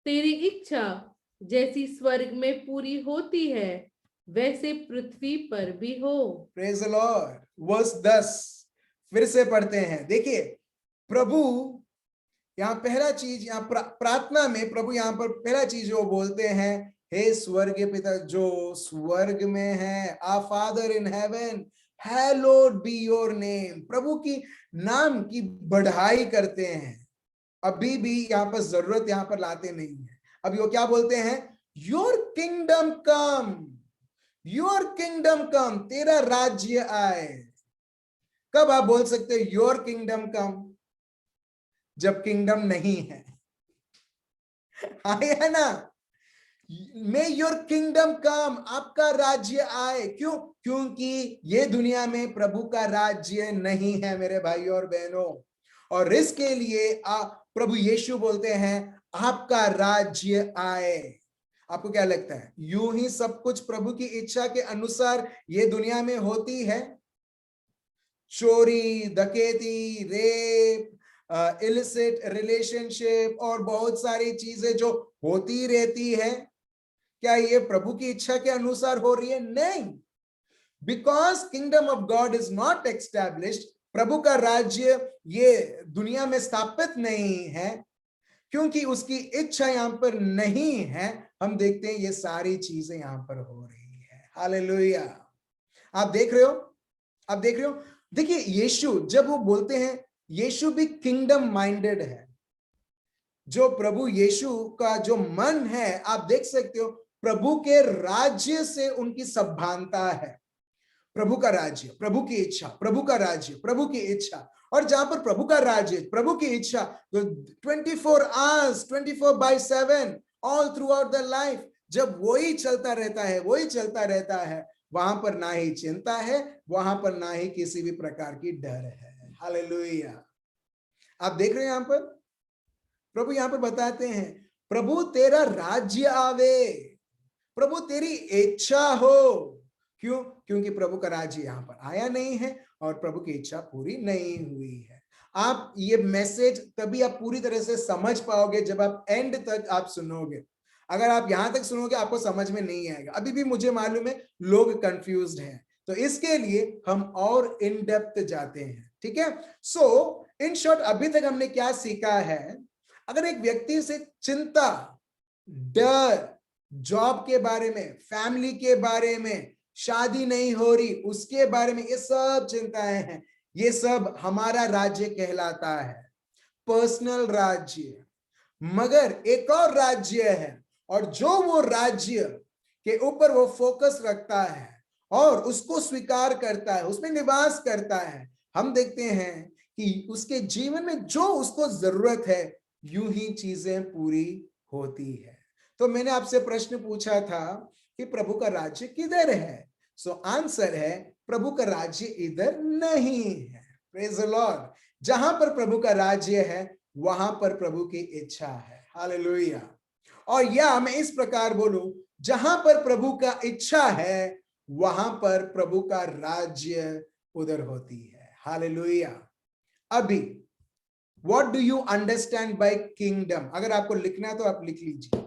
तेरी इच्छा जैसी स्वर्ग में पूरी होती है, वैसे पृथ्वी पर भी हो। Praise the Lord. वर्स 10 फिर से पढ़ते हैं। देखिए, प्रभु यहाँ पहला चीज, यहाँ प्रार्थना में प्रभु यहाँ पर पहला चीज जो बोलते हैं, हे स्वर्गीय पिता जो स्वर्ग में है, our father in heaven, hallowed be your name. प्रभु की नाम की बढ़ाई करते हैं। अभी भी यहाँ पर जरूरत यहाँ पर लाते नहीं है। अभी वो क्या बोलते हैं? Your kingdom come, your kingdom come, तेरा राज्य आए। कब आप बोल सकते हो योर किंगडम कम? जब किंगडम नहीं है। आए है ना? मे योर किंगडम कम, आपका राज्य आए। क्यों? क्योंकि ये दुनिया में प्रभु का राज्य नहीं है मेरे भाइयों और बहनों। और इसके लिए प्रभु यीशु बोलते हैं आपका राज्य आए। आपको क्या लगता है, यूं ही सब कुछ प्रभु की इच्छा के अनुसार ये दुनिया में होती है? चोरी, डकैती, रेप, इलिसिट रिलेशनशिप और बहुत सारी चीजें जो होती रहती है, क्या ये प्रभु की इच्छा के अनुसार हो रही है? नहीं। Because kingdom of God is not established, प्रभु का राज्य ये दुनिया में स्थापित नहीं है, क्योंकि उसकी इच्छा यहां पर नहीं है। हम देखते हैं ये सारी चीजें यहां पर हो रही है। हालेलुया। आप देख रहे हो, आप देख रहे हो? देखिए, यीशु जब वो बोलते हैं, यीशु भी किंगडम माइंडेड है। जो प्रभु यीशु का जो मन है, आप देख सकते हो, प्रभु के राज्य से उनकी सभानता है। प्रभु का राज्य, प्रभु की इच्छा, प्रभु का राज्य, प्रभु की इच्छा। और जहां पर प्रभु का राज्य, प्रभु की इच्छा, तो 24 hours 24/7 all through out the life, जब वही चलता रहता है, वही चलता रहता है, वहां पर ना ही चिंता है, वहां पर ना ही किसी भी प्रकार की डर है। हालेलुया। आप देख रहे हैं यहां पर प्रभु यहां पर बताते हैं, प्रभु तेरा राज्य आवे, प्रभु तेरी इच्छा हो। क्यों? क्योंकि प्रभु का राज्य यहां पर आया नहीं है और प्रभु की इच्छा पूरी नहीं हुई है। आप ये मैसेज तभी आप पूरी तरह से समझ पाओगे जब आप एंड तक आप सुनोगे। अगर आप यहां तक सुनोगे आपको समझ में नहीं आएगा। अभी भी मुझे मालूम है लोग कंफ्यूज्ड हैं, तो इसके लिए हम और इन डेप्थ जाते हैं। ठीक है? सो इन शॉर्ट, अभी तक हमने क्या सीखा है? अगर एक व्यक्ति से चिंता, डर, जॉब के बारे में, फैमिली के बारे में, शादी नहीं हो रही उसके बारे में, ये सब चिंताएं हैं, ये सब हमारा राज्य कहलाता है, पर्सनल राज्य। मगर एक और राज्य है, और जो वो राज्य के ऊपर वो फोकस रखता है और उसको स्वीकार करता है, उसमें निवास करता है, हम देखते हैं कि उसके जीवन में जो उसको जरूरत है, यूं ही चीजें पूरी होती है। तो मैंने आपसे प्रश्न पूछा था कि प्रभु का राज्य किधर है? सो आंसर है, प्रभु का राज्य इधर नहीं है। Praise the Lord. जहां पर प्रभु का राज्य है वहां पर प्रभु की इच्छा है। हालेलुया। और या मैं इस प्रकार बोलूं, जहां पर प्रभु का इच्छा है वहां पर प्रभु का राज्य उधर होती है। हालेलुया। अभी what do you understand by kingdom? अगर आपको लिखना है तो आप लिख लीजिए।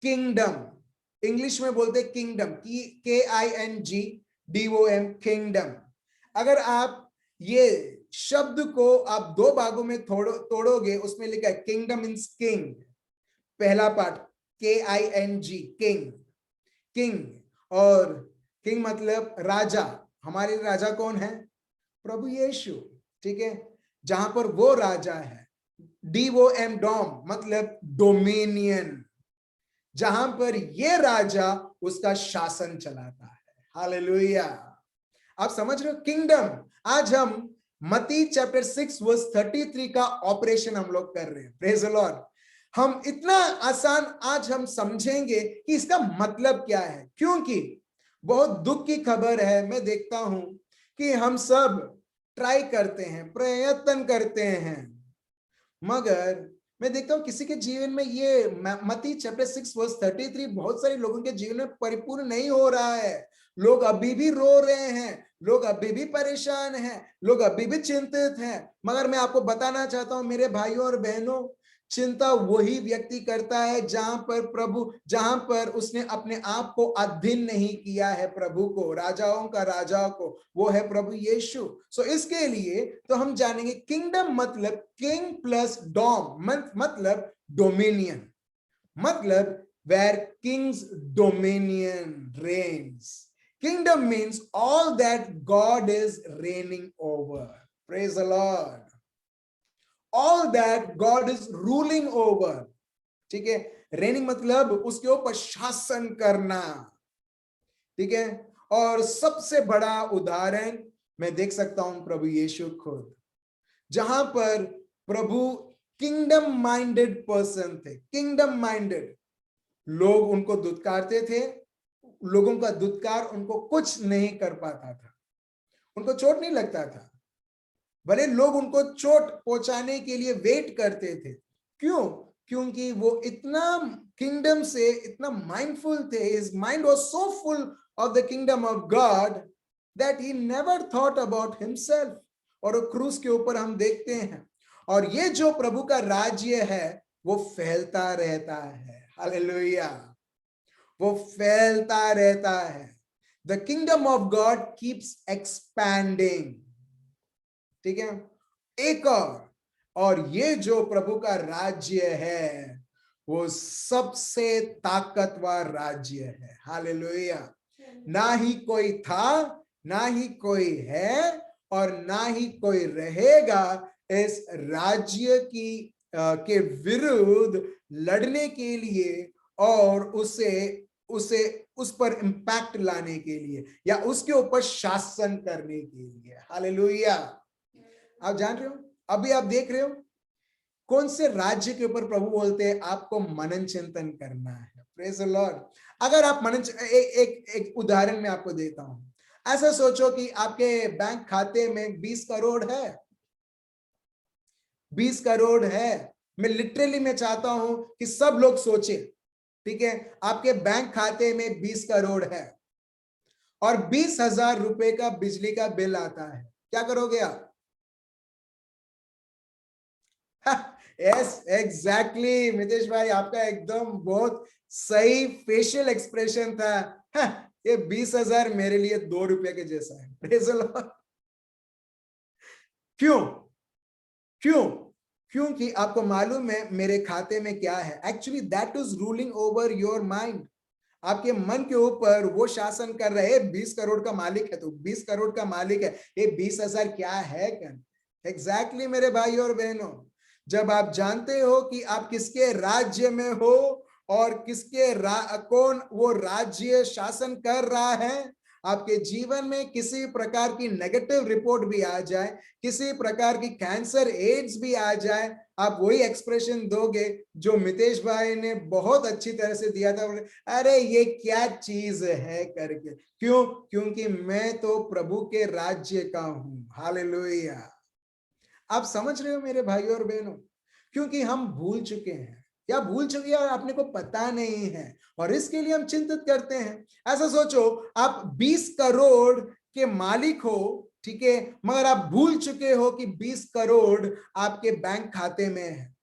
किंगडम, इंग्लिश में बोलते किंगडम, KINGDOM, किंगडम। अगर आप ये शब्द को आप दो भागों में तोड़ोगे, उसमें लिखा है किंगडम मींस किंग। पहला पार्ट KING, किंग, किंग, और किंग मतलब राजा। हमारे राजा कौन है? प्रभु यीशु। ठीक है? जहां पर वो राजा है, DOM, डॉम मतलब डोमिनियन, जहां पर ये राजा उसका शासन चलाता है। हालेलुया। आप समझ रहे हो? किंगडम। आज हम मत्ती चैप्टर 6 वर्स 33 का ऑपरेशन हम लोग कर रहे हैं। Praise the Lord. हम इतना आसान आज हम समझेंगे कि इसका मतलब क्या है, क्योंकि बहुत दुख की खबर है, मैं देखता हूं कि हम सब ट्राई करते हैं, प्रयत्न करते हैं, मगर मैं देखता हूं किसी के जीवन में ये मत्ती चैप्टर 6 वर्स 33 बहुत सारे लोगों के जीवन में परिपूर्ण नहीं हो रहा है। लोग अभी भी रो रहे हैं, लोग अभी भी परेशान हैं, लोग अभी भी चिंतित हैं। मगर मैं आपको बताना चाहता हूं मेरे भाइयों और बहनों, चिंता वही व्यक्ति करता है जहां पर उसने अपने आप को अधीन नहीं किया है प्रभु को, राजाओं का राजा को, वो है प्रभु यीशु। सो इसके लिए तो हम जानेंगे किंगडम मतलब किंग प्लस डॉम, मतलब डोमिनियन, मतलब where king's dominion reigns. Kingdom means all that God is reigning over. Praise the Lord. All that God is ruling over. ठीक है, रेनिंग मतलब उसके ऊपर शासन करना, ठीक है। और सबसे बड़ा उदाहरण मैं देख सकता हूं प्रभु यीशु खुद, जहां पर प्रभु किंगडम माइंडेड पर्सन थे, किंगडम माइंडेड। लोग उनको दुत्कारते थे, लोगों का दुत्कार उनको कुछ नहीं कर पाता था, उनको चोट नहीं लगता था, भले लोग उनको चोट पहुंचाने के लिए वेट करते थे। क्यों? क्योंकि वो इतना किंगडम से इतना माइंडफुल थे, his mind was so full of the kingdom of God that he never thought about himself. और वो क्रूस के ऊपर हम देखते हैं, और ये जो प्रभु का राज्य है वो फैलता रहता है, हालेलुया, वो फैलता रहता है। The kingdom of God keeps expanding, ठीक है। एक और ये जो प्रभु का राज्य है वो सबसे ताकतवर राज्य है, हालेलुया। ना ही कोई था, ना ही कोई है, और ना ही कोई रहेगा इस राज्य के विरुद्ध लड़ने के लिए और उस पर इंपैक्ट लाने के लिए या उसके ऊपर शासन करने के लिए, हालेलुया। आप जान रहे हो, अभी आप देख रहे हो कौन से राज्य के ऊपर प्रभु बोलते हैं आपको मनन चिंतन करना है। Praise the Lord. अगर आप एक उदाहरण मैं आपको देता हूं। ऐसा सोचो कि आपके बैंक खाते में 20 करोड़ है, 20 करोड़ है। मैं लिटरली मैं चाहता हूं कि सब लोग सोचे, ठीक है, आपके बैंक खाते में 20 करोड़ है और 20,000 रुपए का बिजली का बिल आता है, क्या करोगे आप? यस एग्जैक्टली मितेश भाई, आपका एकदम बहुत सही फेशियल एक्सप्रेशन था। ये 20,000 मेरे लिए 2 रुपए के जैसा है। Praise the Lord. क्यों? क्यों? क्योंकि आपको मालूम है मेरे खाते में क्या है। Actually that is ruling over your mind. आपके मन के ऊपर वो शासन कर रहे हैं। 20 करोड़ का मालिक है तो 20 करोड़ का मालिक है, ये 20,000 क्या है? एग्जैक्टली मेरे भाई और बहनों, जब आप जानते हो कि आप किसके राज्य में हो और कौन वो राज्य शासन कर रहा है, आपके जीवन में किसी प्रकार की नेगेटिव रिपोर्ट भी आ जाए, किसी प्रकार की कैंसर एड्स भी आ जाए, आप वही एक्सप्रेशन दोगे जो मितेश भाई ने बहुत अच्छी तरह से दिया था, अरे ये क्या चीज है करके। क्यों? क्योंकि मैं तो प्रभु के राज्य का हूं, हालेलुया। आप समझ रहे हो मेरे भाइयों और बहनों? क्योंकि हम भूल चुके हैं या भूल चुके हैं और अपने को पता नहीं है और इसके लिए हम चिंतित करते हैं। ऐसा सोचो आप 20 करोड़ के मालिक हो, ठीक है, मगर आप भूल चुके हो कि 20 करोड़ आपके बैंक खाते में है।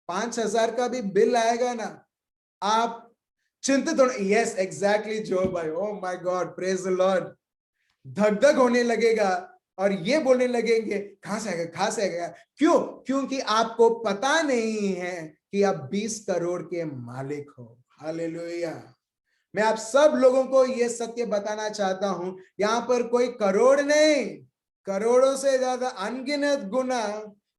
5,000 का भी बिल आएगा ना, आप चिंतित हो। यस एग्जैक्टली जो भाई, oh my God, praise the Lord. धक धक होने लगेगा और ये बोलने लगेंगे कहां से आएगा, कहां से आएगा। क्यों? क्योंकि आपको पता नहीं है कि आप 20 करोड़ के मालिक हो, हालेलुया। मैं आप सब लोगों को यह सत्य बताना चाहता हूं, यहां पर कोई करोड़ नहीं, करोड़ों से ज्यादा अनगिनत गुना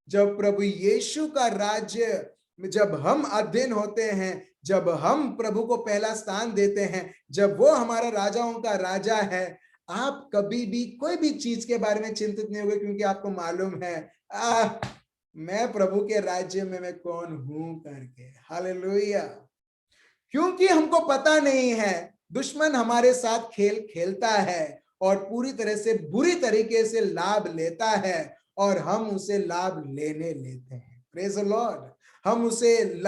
जब प्रभु यीशु का राज्य जब हम अधीन होते हैं, जब हम प्रभु को पहला स्थान देते हैं, जब वो हमारा राजाओं का राजा है, आप कभी भी कोई भी चीज के बारे में चिंतित नहीं होगे, क्योंकि आपको मालूम है मैं प्रभु के राज्य में मैं कौन हूं करके, हालेलुया। क्योंकि हमको पता नहीं है, दुश्मन हमारे साथ खेल खेलता है और पूरी तरह से बुरी तरीके से लाभ लेता है और हम उसे लाभ लेने लेते हैं। Praise the Lord. हम उसे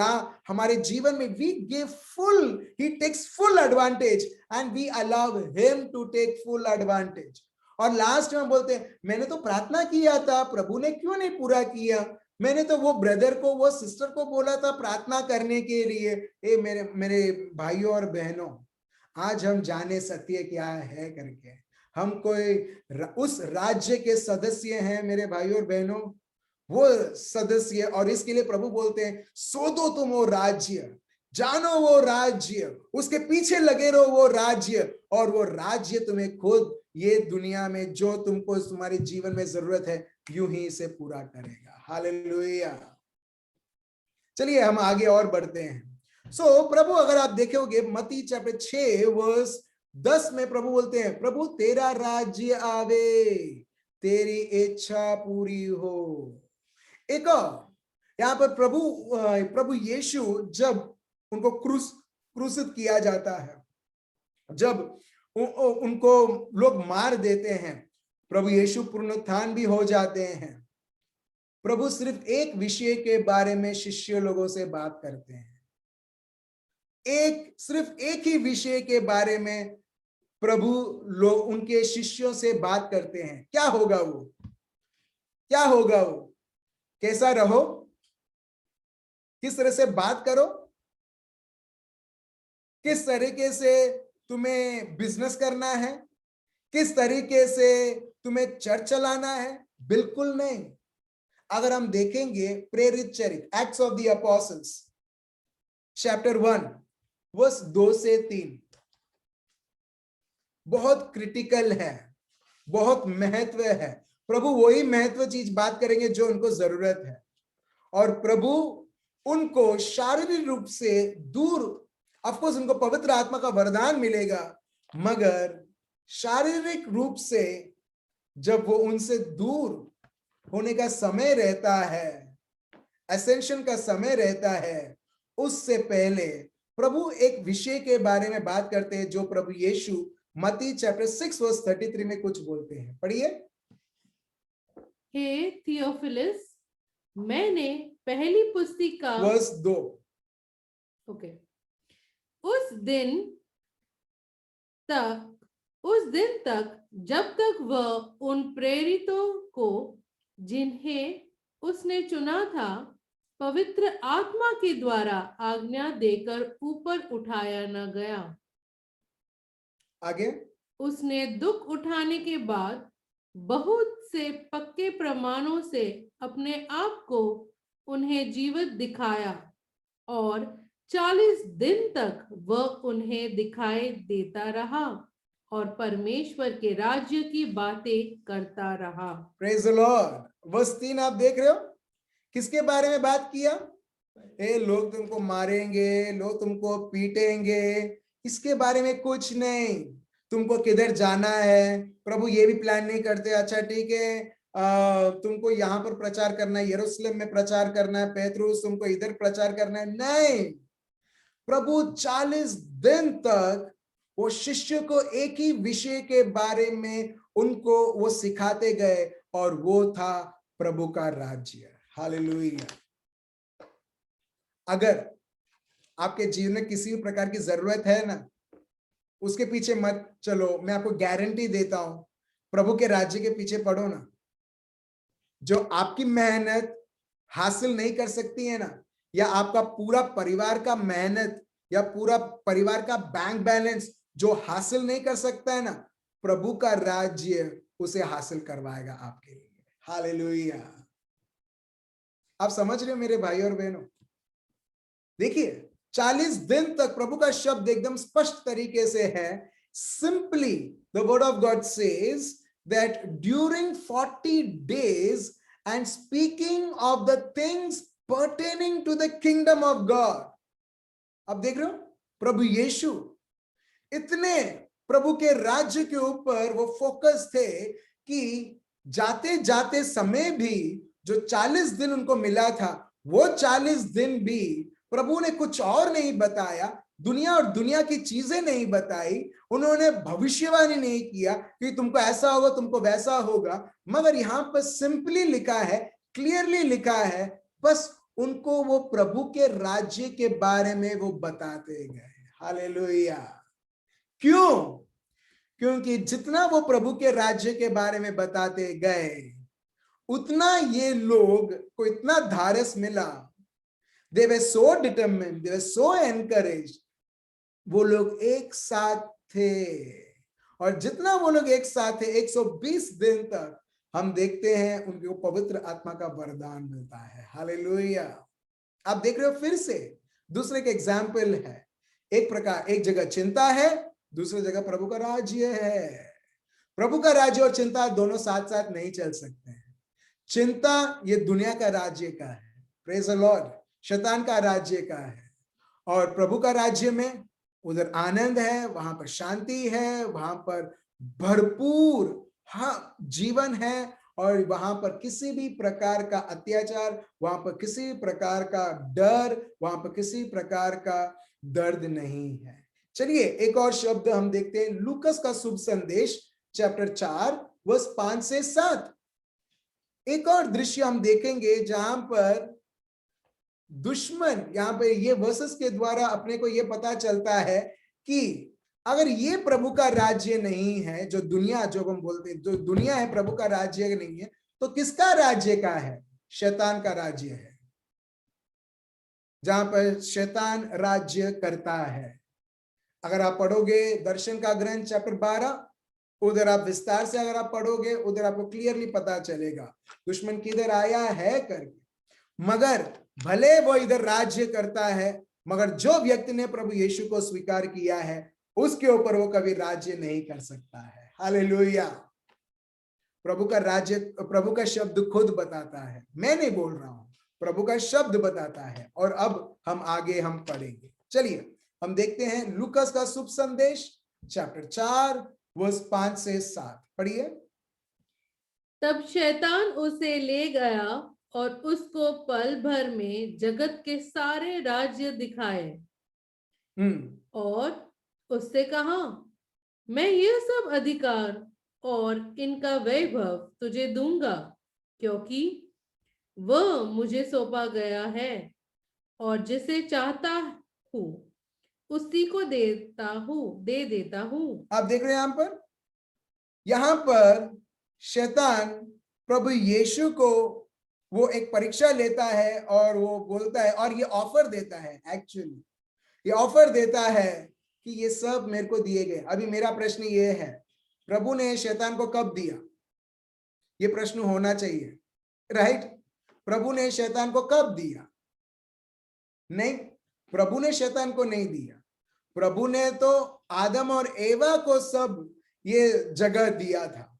हमारे जीवन में we give full, he takes full advantage and we allow him to take full advantage. और लास्ट में बोलते हैं मैंने तो प्रार्थना किया था, प्रभु ने क्यों नहीं पूरा किया? मैंने तो वो ब्रदर को, वो सिस्टर को बोला था प्रार्थना करने के लिए। ए मेरे मेरे भाइयों और बहनों, आज हम जाने सत्य क्या है करके, हम कोई उस राज्य के सदस्य हैं मेरे भाइयों और बहनों, वो सदस्य। और इसके लिए प्रभु बोलते हैं सोधो तुम वो राज्य, जानो वो राज्य, उसके पीछे लगे रहो वो राज्य, और वो राज्य तुम्हें खुद ये दुनिया में जो तुमको तुम्हारे जीवन में जरूरत है यूं ही इसे पूरा करेगा। हालेलुया। चलिए हम आगे और बढ़ते हैं। प्रभु अगर आप देखोगे मत्ती चैप्टर 6 वर्स 10 में प्रभु बोलते हैं प्रभु तेरा राज्य आवे, तेरी इच्छा पूरी हो। एक यहाँ पर प्रभु यीशु जब उनको क्रूसित किया जाता है, जब उनको लोग मार देते हैं, प्रभु यीशु पुनरुत्थान भी हो जाते हैं, प्रभु सिर्फ एक विषय के बारे में शिष्य लोगों से बात करते हैं। सिर्फ एक ही विषय के बारे में प्रभु लोग उनके शिष्यों से बात करते हैं। क्या होगा वो? क्या होगा वो? कैसा रहो, किस तरह से बात करो, किस तरीके से तुम्हें बिजनेस करना है, किस तरीके से तुम्हें चर्च चलाना है? बिल्कुल नहीं। अगर हम देखेंगे प्रेरित चरित्र Acts of the Apostles chapter 1 verse 2 से 3 बहुत क्रिटिकल है, बहुत महत्व है। प्रभु वही महत्व चीज बात करेंगे जो उनको जरूरत है, और प्रभु उनको शारीरिक रूप से दूर, ऑफकोर्स उनको पवित्र आत्मा का वरदान मिलेगा, मगर शारीरिक रूप से जब वो उनसे दूर होने का समय रहता है, असेंशन का समय रहता है, उससे पहले प्रभु एक विषय के बारे में बात करते हैं जो प्रभु यीशु मत्ती चैप्टर 6 वर्स 33 में कुछ बोलते हैं। पढ़िए। हे थियोफिलस, मैंने पहली पुस्तिका वर्स 2। ओके। उस दिन तक जब तक वह उन प्रेरितों को जिन्हें उसने चुना था पवित्र आत्मा के द्वारा आज्ञा देकर ऊपर उठाया न गया। आगे। उसने दुख उठाने के बाद बहुत से पक्के प्रमाणों से अपने आप को उन्हें जीवित दिखाया, और 40 दिन तक वह उन्हें दिखाई देता रहा और परमेश्वर के राज्य की बातें करता रहा। Praise the Lord. वर्स 3 आप देख रहे हो, किसके बारे में बात किया? लोग तुमको मारेंगे, लोग तुमको पीटेंगे, इसके बारे में कुछ नहीं। तुमको किधर जाना है, प्रभु ये भी प्लान नहीं करते। अच्छा ठीक है, तुमको यहाँ पर प्रचार करना है, यरूशलेम में प्रचार करना है, पेतरुस तुमको इधर प्रचार करना है, नहीं। प्रभु 40 दिन तक वो शिष्य को एक ही विषय के बारे में उनको वो सिखाते गए, और वो था प्रभु का राज्य। हालेलुया। अगर आपके जीवन में किसी भी प्रकार की जरूरत है ना, उसके पीछे मत चलो, मैं आपको गारंटी देता हूं, प्रभु के राज्य के पीछे पढ़ो ना। जो आपकी मेहनत हासिल नहीं कर सकती है ना, या आपका पूरा परिवार का मेहनत या पूरा परिवार का बैंक बैलेंस जो हासिल नहीं कर सकता है ना, प्रभु का राज्य उसे हासिल करवाएगा आपके लिए। हालेलुया। आप समझ रहे हो मेरे भाई और बहनों? देखिए 40 दिन तक प्रभु का शब्द एकदम स्पष्ट तरीके से है। Simply the word of God says that during 40 days and speaking of the things pertaining to the kingdom of God। अब देख रहे हो, प्रभु यीशु इतने प्रभु के राज्य के ऊपर वो फोकस थे कि जाते जाते समय भी जो 40 दिन उनको मिला था, वो 40 दिन भी प्रभु ने कुछ और नहीं बताया, दुनिया और दुनिया की चीजें नहीं बताई, उन्होंने भविष्यवाणी नहीं किया कि तुमको ऐसा होगा, तुमको वैसा होगा, मगर यहां पर सिंपली लिखा है, क्लियरली लिखा है, बस उनको वो प्रभु के राज्य के बारे में वो बताते गए। हालेलुया। क्यों? क्योंकि जितना वो प्रभु के राज्य के बारे में बताते गए, उतना ये लोग को इतना धारस मिला। They were so determined, they were so encouraged. वो लोग एक साथ थे, और जितना वो लोग एक साथ थे 120 दिन तक, हम देखते हैं उनको पवित्र आत्मा का वरदान मिलता है। हालेलुया। आप देख रहे हो, फिर से दूसरे के एग्जाम्पल है। एक जगह चिंता है, दूसरी जगह प्रभु का राज्य है। प्रभु का राज्य और चिंता दोनों साथ साथ नहीं चल सकते हैं। चिंता ये दुनिया का राज्य का है, प्रेज द लॉर्ड, शैतान का राज्य का है। और प्रभु का राज्य में उधर आनंद है, वहां पर शांति है, वहां पर भरपूर जीवन है, और वहां पर किसी भी प्रकार का अत्याचार, वहां पर किसी प्रकार का डर, वहां पर किसी प्रकार का दर्द नहीं है। चलिए एक और शब्द हम देखते हैं, लूकस का शुभ संदेश चैप्टर 4 वर्स 5 से 7। एक और दृश्य हम देखेंगे जहां पर दुश्मन, यहां पे ये वर्सेस के द्वारा अपने को ये पता चलता है कि अगर ये प्रभु का राज्य नहीं है, जो दुनिया, जो हम बोलते हैं जो दुनिया है प्रभु का राज्य नहीं है, तो किसका राज्य का है? शैतान का राज्य है, जहां पर शैतान राज्य करता है। अगर आप पढ़ोगे दर्शन का ग्रंथ चैप्टर 12, उधर आप विस्तार से अगर आप पढ़ोगे, उधर आपको क्लियरली पता चलेगा दुश्मन किधर आया है करके। मगर भले वो इधर राज्य करता है, मगर जो व्यक्ति ने प्रभु यीशु को स्वीकार किया है, उसके ऊपर वो कभी राज्य नहीं कर सकता है। हालेलुया। प्रभु का राज्य, प्रभु का शब्द खुद बताता है, मैं नहीं बोल रहा हूं, प्रभु का शब्द बताता है। और अब हम आगे हम पढ़ेंगे। चलिए हम देखते हैं लूकस का शुभ संदेश चैप्टर 4 वर्स 5 से 7 पढ़िए। तब शैतान उसे ले गया और उसको पल भर में जगत के सारे राज्य दिखाए, और उससे कहा, मैं यह सब अधिकार और इनका वैभव तुझे दूंगा, क्योंकि वह मुझे सौंपा गया है, और जिसे चाहता हूं उसी को दे देता हूं। आप देख रहे हैं यहां पर शैतान प्रभु यीशु को वो एक परीक्षा लेता है, और वो बोलता है, और ये ऑफर देता है, एक्चुअली ये ऑफर देता है कि ये सब मेरे को दिए गए। अभी मेरा प्रश्न ये है, प्रभु ने शैतान को कब दिया? ये प्रश्न होना चाहिए, राइट? प्रभु ने शैतान को कब दिया? नहीं, प्रभु ने शैतान को नहीं दिया। प्रभु ने तो आदम और एवा को सब ये जगह दिया था,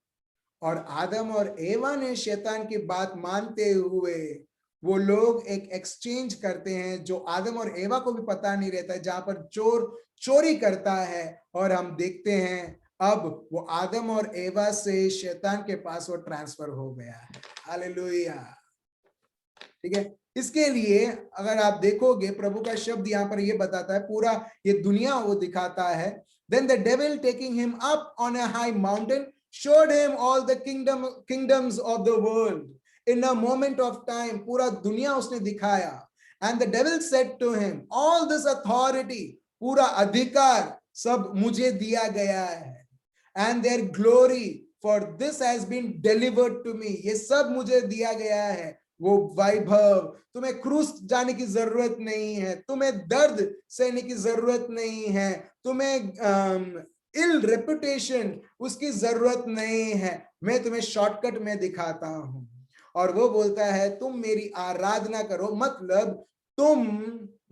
और आदम और एवा ने शैतान की बात मानते हुए वो लोग एक एक्सचेंज करते हैं, जो आदम और एवा को भी पता नहीं रहता है, जहां पर चोर चोरी करता है। और हम देखते हैं अब वो आदम और एवा से शैतान के पास वो ट्रांसफर हो गया है। हालेलुया। ठीक है, इसके लिए अगर आप देखोगे प्रभु का शब्द यहाँ पर ये बताता है, पूरा ये दुनिया वो दिखाता है। Then the devil taking him up on a high mountain showed him all the kingdoms of the world in a moment of time। पूरा दुनिया उसने दिखाया। And the devil said to him, all this authority, पूरा अधिकार सब मुझे दिया गया है, and their glory, for this has been delivered to me, ये सब मुझे दिया गया है। वो वैभव, तुम्हें क्रूस जाने की जरूरत नहीं है, तुम्हें दर्द सहने की जरूरत नहीं है, तुम्हें इल रेपुटेशन उसकी जरूरत नहीं है, मैं तुम्हें शॉर्टकट में दिखाता हूं। और वो बोलता है तुम मेरी आराधना करो, मतलब तुम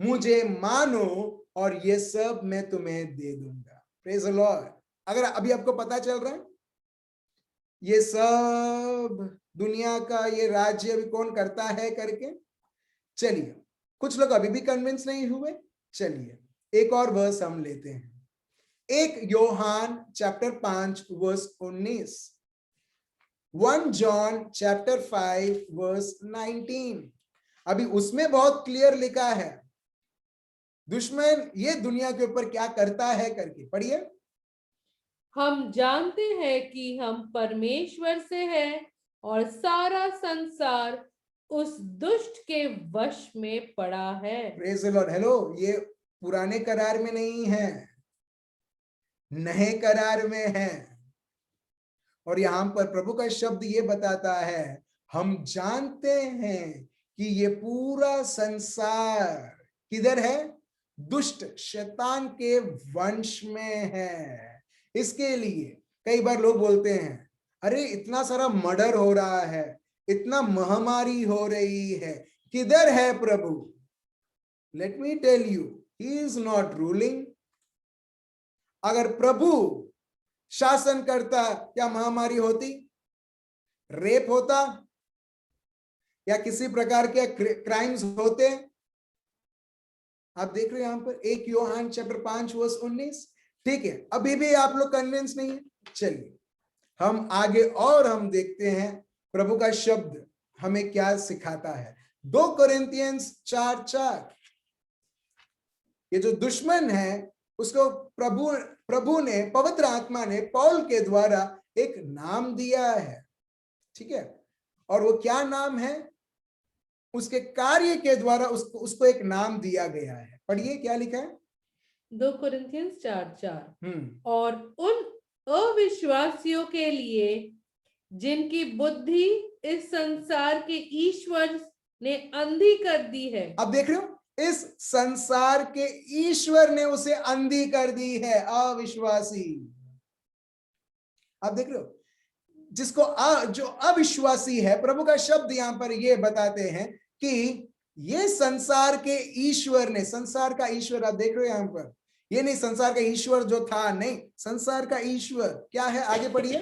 मुझे मानो, और ये सब मैं तुम्हें दे दूंगा। Praise the Lord. अगर अभी आपको पता चल रहा है ये सब दुनिया का ये राज्य अभी कौन करता है करके, चलिए कुछ लोग अभी भी कन्विंस नहीं हुए। चलिए एक और वर्स हम लेते हैं, 1 यूहन्ना chapter 5 verse 19, 1 John chapter 5 verse 19। अभी उसमें बहुत क्लियर लिखा है दुश्मन ये दुनिया के ऊपर क्या करता है करके, पढ़िए। हम जानते हैं कि हम परमेश्वर से हैं और सारा संसार उस दुष्ट के वश में पड़ा है। Praise the Lord. हेलो, ये पुराने करार में नहीं है, नए करार में है। और यहां पर प्रभु का शब्द ये बताता है, हम जानते हैं कि ये पूरा संसार किधर है? दुष्ट शैतान के वंश में है। इसके लिए कई बार लोग बोलते हैं, अरे इतना सारा मर्डर हो रहा है, इतना महामारी हो रही है, किधर है प्रभु? Let me tell you, he is not ruling. अगर प्रभु शासन करता, क्या महामारी होती? रेप होता? या किसी प्रकार के क्राइम्स होते? आप देख रहे हैं यहां पर 1 यूहन्ना चैप्टर 5 वर्स 19। ठीक है, अभी भी आप लोग कन्विंस नहीं है? चलिए हम आगे और हम देखते हैं प्रभु का शब्द हमें क्या सिखाता है। 2 कोरिन्थियंस 4:4। ये जो दुश्मन है उसको प्रभु ने, पवित्र आत्मा ने पौल के द्वारा एक नाम दिया है। ठीक है, और वो क्या नाम है? उसके कार्य के द्वारा उसको एक नाम दिया गया है। पढ़िए क्या लिखा है। 2 कोरिन्थियंस 4:4। और उन अविश्वासियों के लिए जिनकी बुद्धि इस संसार के ईश्वर ने अंधी कर दी है। अब देख रहे हो, इस संसार के ईश्वर ने उसे अंधी कर दी है, अविश्वासी। आप देख रहे हो, जिसको जो अविश्वासी है, प्रभु का शब्द यहां पर ये बताते हैं कि ये संसार के ईश्वर ने, संसार का ईश्वर आप देख रहे हो यहां पर, ये नहीं संसार का ईश्वर जो था, नहीं, संसार का ईश्वर क्या है? आगे पढ़िए।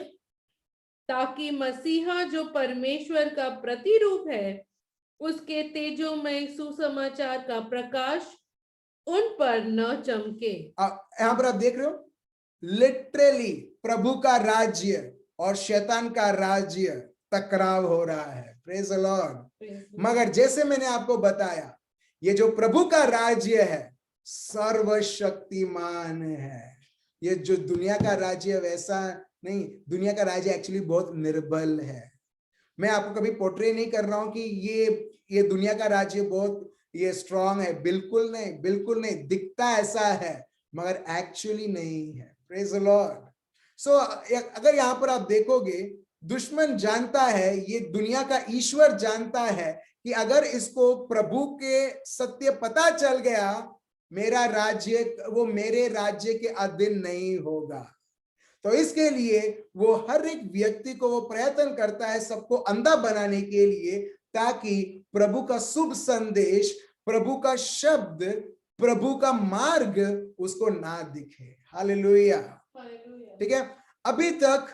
ताकि मसीहा जो परमेश्वर का प्रतिरूप है, उसके तेजोमय सुसमाचार का प्रकाश उन पर न चमके। यहां पर आप देख रहे हो, लिटरली प्रभु का राज्य और शैतान का राज्य टकराव हो रहा है। Praise the Lord. मगर जैसे मैंने आपको बताया, ये जो प्रभु का राज्य है सर्वशक्तिमान है। ये जो दुनिया का राज्य वैसा नहीं, दुनिया का राज्य एक्चुअली बहुत निर्बल है। मैं आपको कभी पोर्ट्रे नहीं कर रहा हूं कि ये दुनिया का राज्य बहुत ये स्ट्रांग है, बिल्कुल नहीं, बिल्कुल नहीं। दिखता ऐसा है मगर एक्चुअली नहीं है। Praise the Lord. सो अगर यहां पर आप देखोगे, दुश्मन जानता है, ये दुनिया का ईश्वर जानता है कि अगर इसको प्रभु के सत्य पता चल गया, मेरा राज्य, वो मेरे राज्य के अधीन नहीं होगा। तो इसके लिए वो हर एक व्यक्ति को वो प्रयत्न करता है सबको अंधा बनाने के लिए, ताकि प्रभु का शुभ संदेश, प्रभु का शब्द, प्रभु का मार्ग उसको ना दिखे। हालेलुया। ठीक है, अभी तक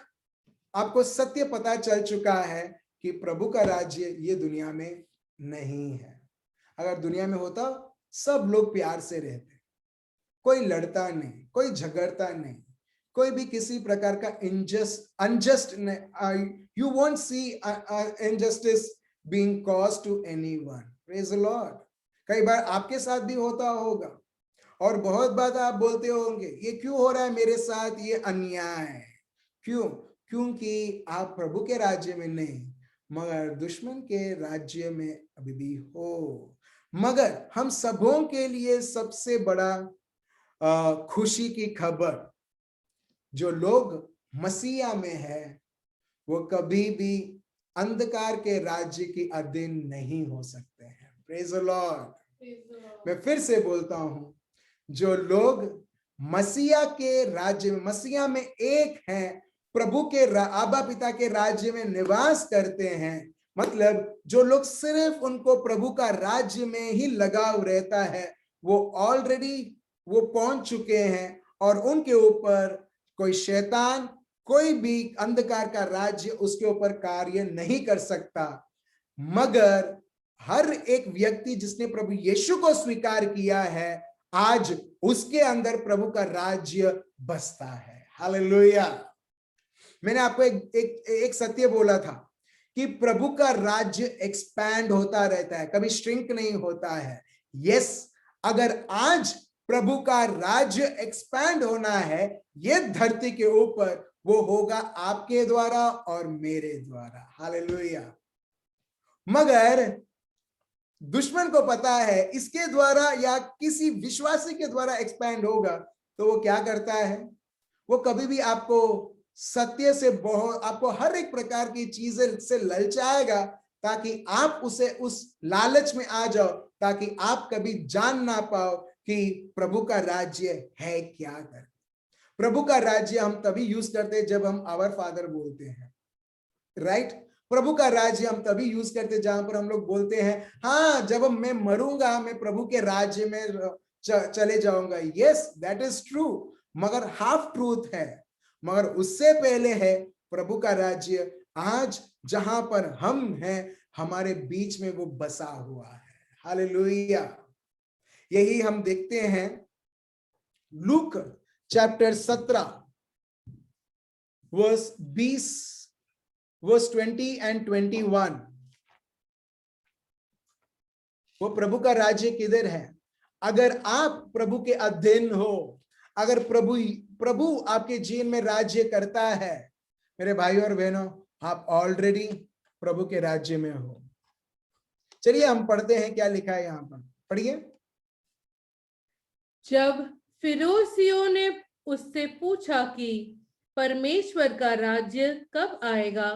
आपको सत्य पता चल चुका है कि प्रभु का राज्य ये दुनिया में नहीं है। अगर दुनिया में होता, सब लोग प्यार से रहते, कोई लड़ता नहीं, कोई झगड़ता नहीं, कोई भी किसी प्रकार का unjust you won't see injustice being caused to anyone. Praise the Lord. कई बार आपके साथ भी होता होगा और बहुत बात आप बोलते होंगे, ये क्यों हो रहा है मेरे साथ, ये अन्याय क्यों? क्योंकि आप प्रभु के राज्य में नहीं मगर दुश्मन के राज्य में अभी भी हो। मगर हम सबों के लिए सबसे बड़ा खुशी की खबर, जो लोग मसीहा में है वो कभी भी अंधकार के राज्य की अधीन नहीं हो सकते हैं। Praise the Lord. मैं फिर से बोलता हूं, जो लोग मसीहा के राज्य में, मसीहा में एक हैं, प्रभु के आबा पिता के राज्य में निवास करते हैं, मतलब जो लोग सिर्फ उनको प्रभु का राज्य में ही लगाव रहता है, वो ऑलरेडी वो पहुंच चुके हैं और उनके ऊपर कोई शैतान, कोई भी अंधकार का राज्य उसके ऊपर कार्य नहीं कर सकता। मगर हर एक व्यक्ति जिसने प्रभु यीशु को स्वीकार किया है, आज उसके अंदर प्रभु का राज्य बसता है। हालेलुया। मैंने आपको एक सत्य बोला था कि प्रभु का राज्य एक्सपैंड होता रहता है, कभी श्रिंक नहीं होता है। यस, अगर आज प्रभु का राज्य एक्सपैंड होना है ये धरती के ऊपर, वो होगा आपके द्वारा और मेरे द्वारा। हालेलुया। मगर दुश्मन को पता है इसके द्वारा या किसी विश्वासी के द्वारा एक्सपैंड होगा, तो वो क्या करता है, वो कभी भी आपको सत्य से बहुत, आपको हर एक प्रकार की चीजें से ललचाएगा ताकि आप उसे उस लालच में आ जाओ, ताकि आप कभी जान ना पाओ कि प्रभु का राज्य है क्या कर। प्रभु का राज्य हम तभी यूज करते हैं जब हम आवर फादर बोलते हैं, राइट। प्रभु का राज्य हम तभी यूज करते हैं जहां पर हम लोग बोलते हैं हाँ जब मैं मरूंगा मैं प्रभु के राज्य में चले जाऊंगा। यस दैट इज ट्रू, मगर हाफ ट्रूथ है। मगर उससे पहले है प्रभु का राज्य आज जहां पर हम हैं, हमारे बीच में वो बसा हुआ है। हालेलुया। यही हम देखते हैं Luke chapter 17 verse 20 verse 20 and 21। वो प्रभु का राज्य किधर है? अगर आप प्रभु के अधीन हो, अगर प्रभु आपके जीवन में राज्य करता है, मेरे भाई और बहनों, आप ऑलरेडी प्रभु के राज्य में हो। चलिए हम पढ़ते हैं क्या लिखा है यहां पर, पढ़िए। जब फिरोसियों ने उससे पूछा कि परमेश्वर का राज्य कब आएगा,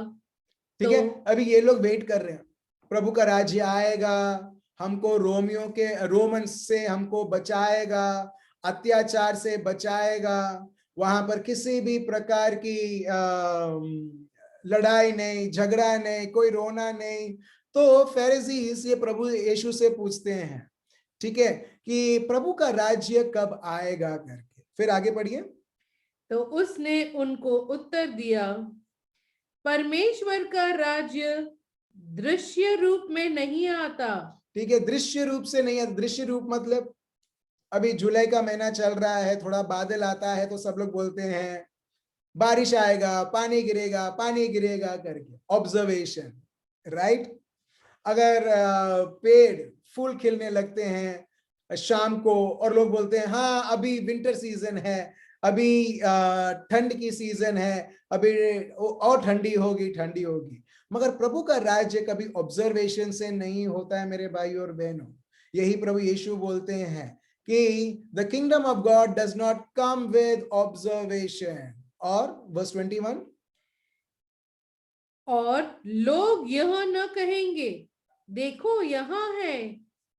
ठीक है, अभी ये लोग वेट कर रहे हैं, प्रभु का राज्य आएगा, हमको रोमन से हमको बचाएगा, अत्याचार से बचाएगा, वहां पर किसी भी प्रकार की लड़ाई नहीं, झगड़ा नहीं, कोई रोना नहीं। तो फरीसी ये प्रभु यीशु से पूछते हैं, ठीक है, कि प्रभु का राज्य कब आएगा करके। फिर आगे पढ़िए। तो उसने उनको उत्तर दिया, परमेश्वर का राज्य दृश्य रूप में नहीं आता। ठीक है, दृश्य रूप से नहीं आता। दृश्य रूप मतलब अभी जुलाई का महीना चल रहा है, थोड़ा बादल आता है तो सब लोग बोलते हैं बारिश आएगा, पानी गिरेगा करके, ऑब्जर्वेशन, राइट। अगर पेड़ फूल खिलने लगते हैं शाम को और लोग बोलते हैं हाँ अभी विंटर सीजन है, अभी ठंड की सीजन है, अभी और ठंडी होगी। मगर प्रभु का राज्य कभी ऑब्जर्वेशन से नहीं होता है मेरे भाई और बहनों। यही प्रभु यीशु बोलते हैं कि the kingdom of God does not come with observation. और वर्स 21, और लोग यह न कहेंगे देखो यहाँ है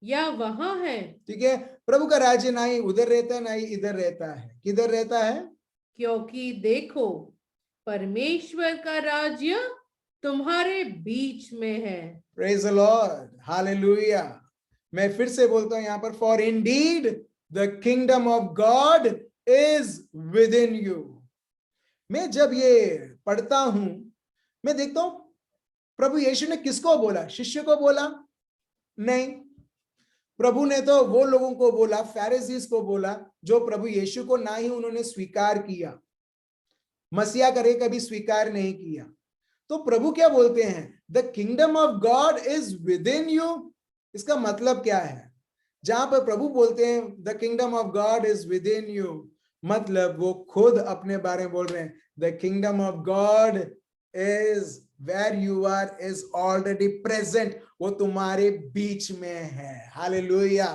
या वहां है। ठीक है, प्रभु का राज्य ना ही उधर रहता है ना ही इधर रहता है। किधर रहता है? क्योंकि देखो परमेश्वर का राज्य तुम्हारे बीच में है। Praise the Lord, hallelujah. मैं फिर से बोलता हूं यहां पर, for Indeed the kingdom of God is within you. मैं जब ये पढ़ता हूं, मैं देखता हूं प्रभु यीशु ने किसको बोला? शिष्य को बोला? नहीं, प्रभु ने तो वो लोगों को बोला, फरीसीस को बोला, जो प्रभु यीशु को ना ही उन्होंने स्वीकार किया, मसीहा करे कभी स्वीकार नहीं किया। तो प्रभु क्या बोलते हैं? The kingdom of God is within you. इसका मतलब क्या है? जहां पर प्रभु बोलते हैं the kingdom of God is within you, मतलब वो खुद अपने बारे में बोल रहे हैं the kingdom of God is where you are, is already present, वो तुम्हारे बीच में है। हालेलुया।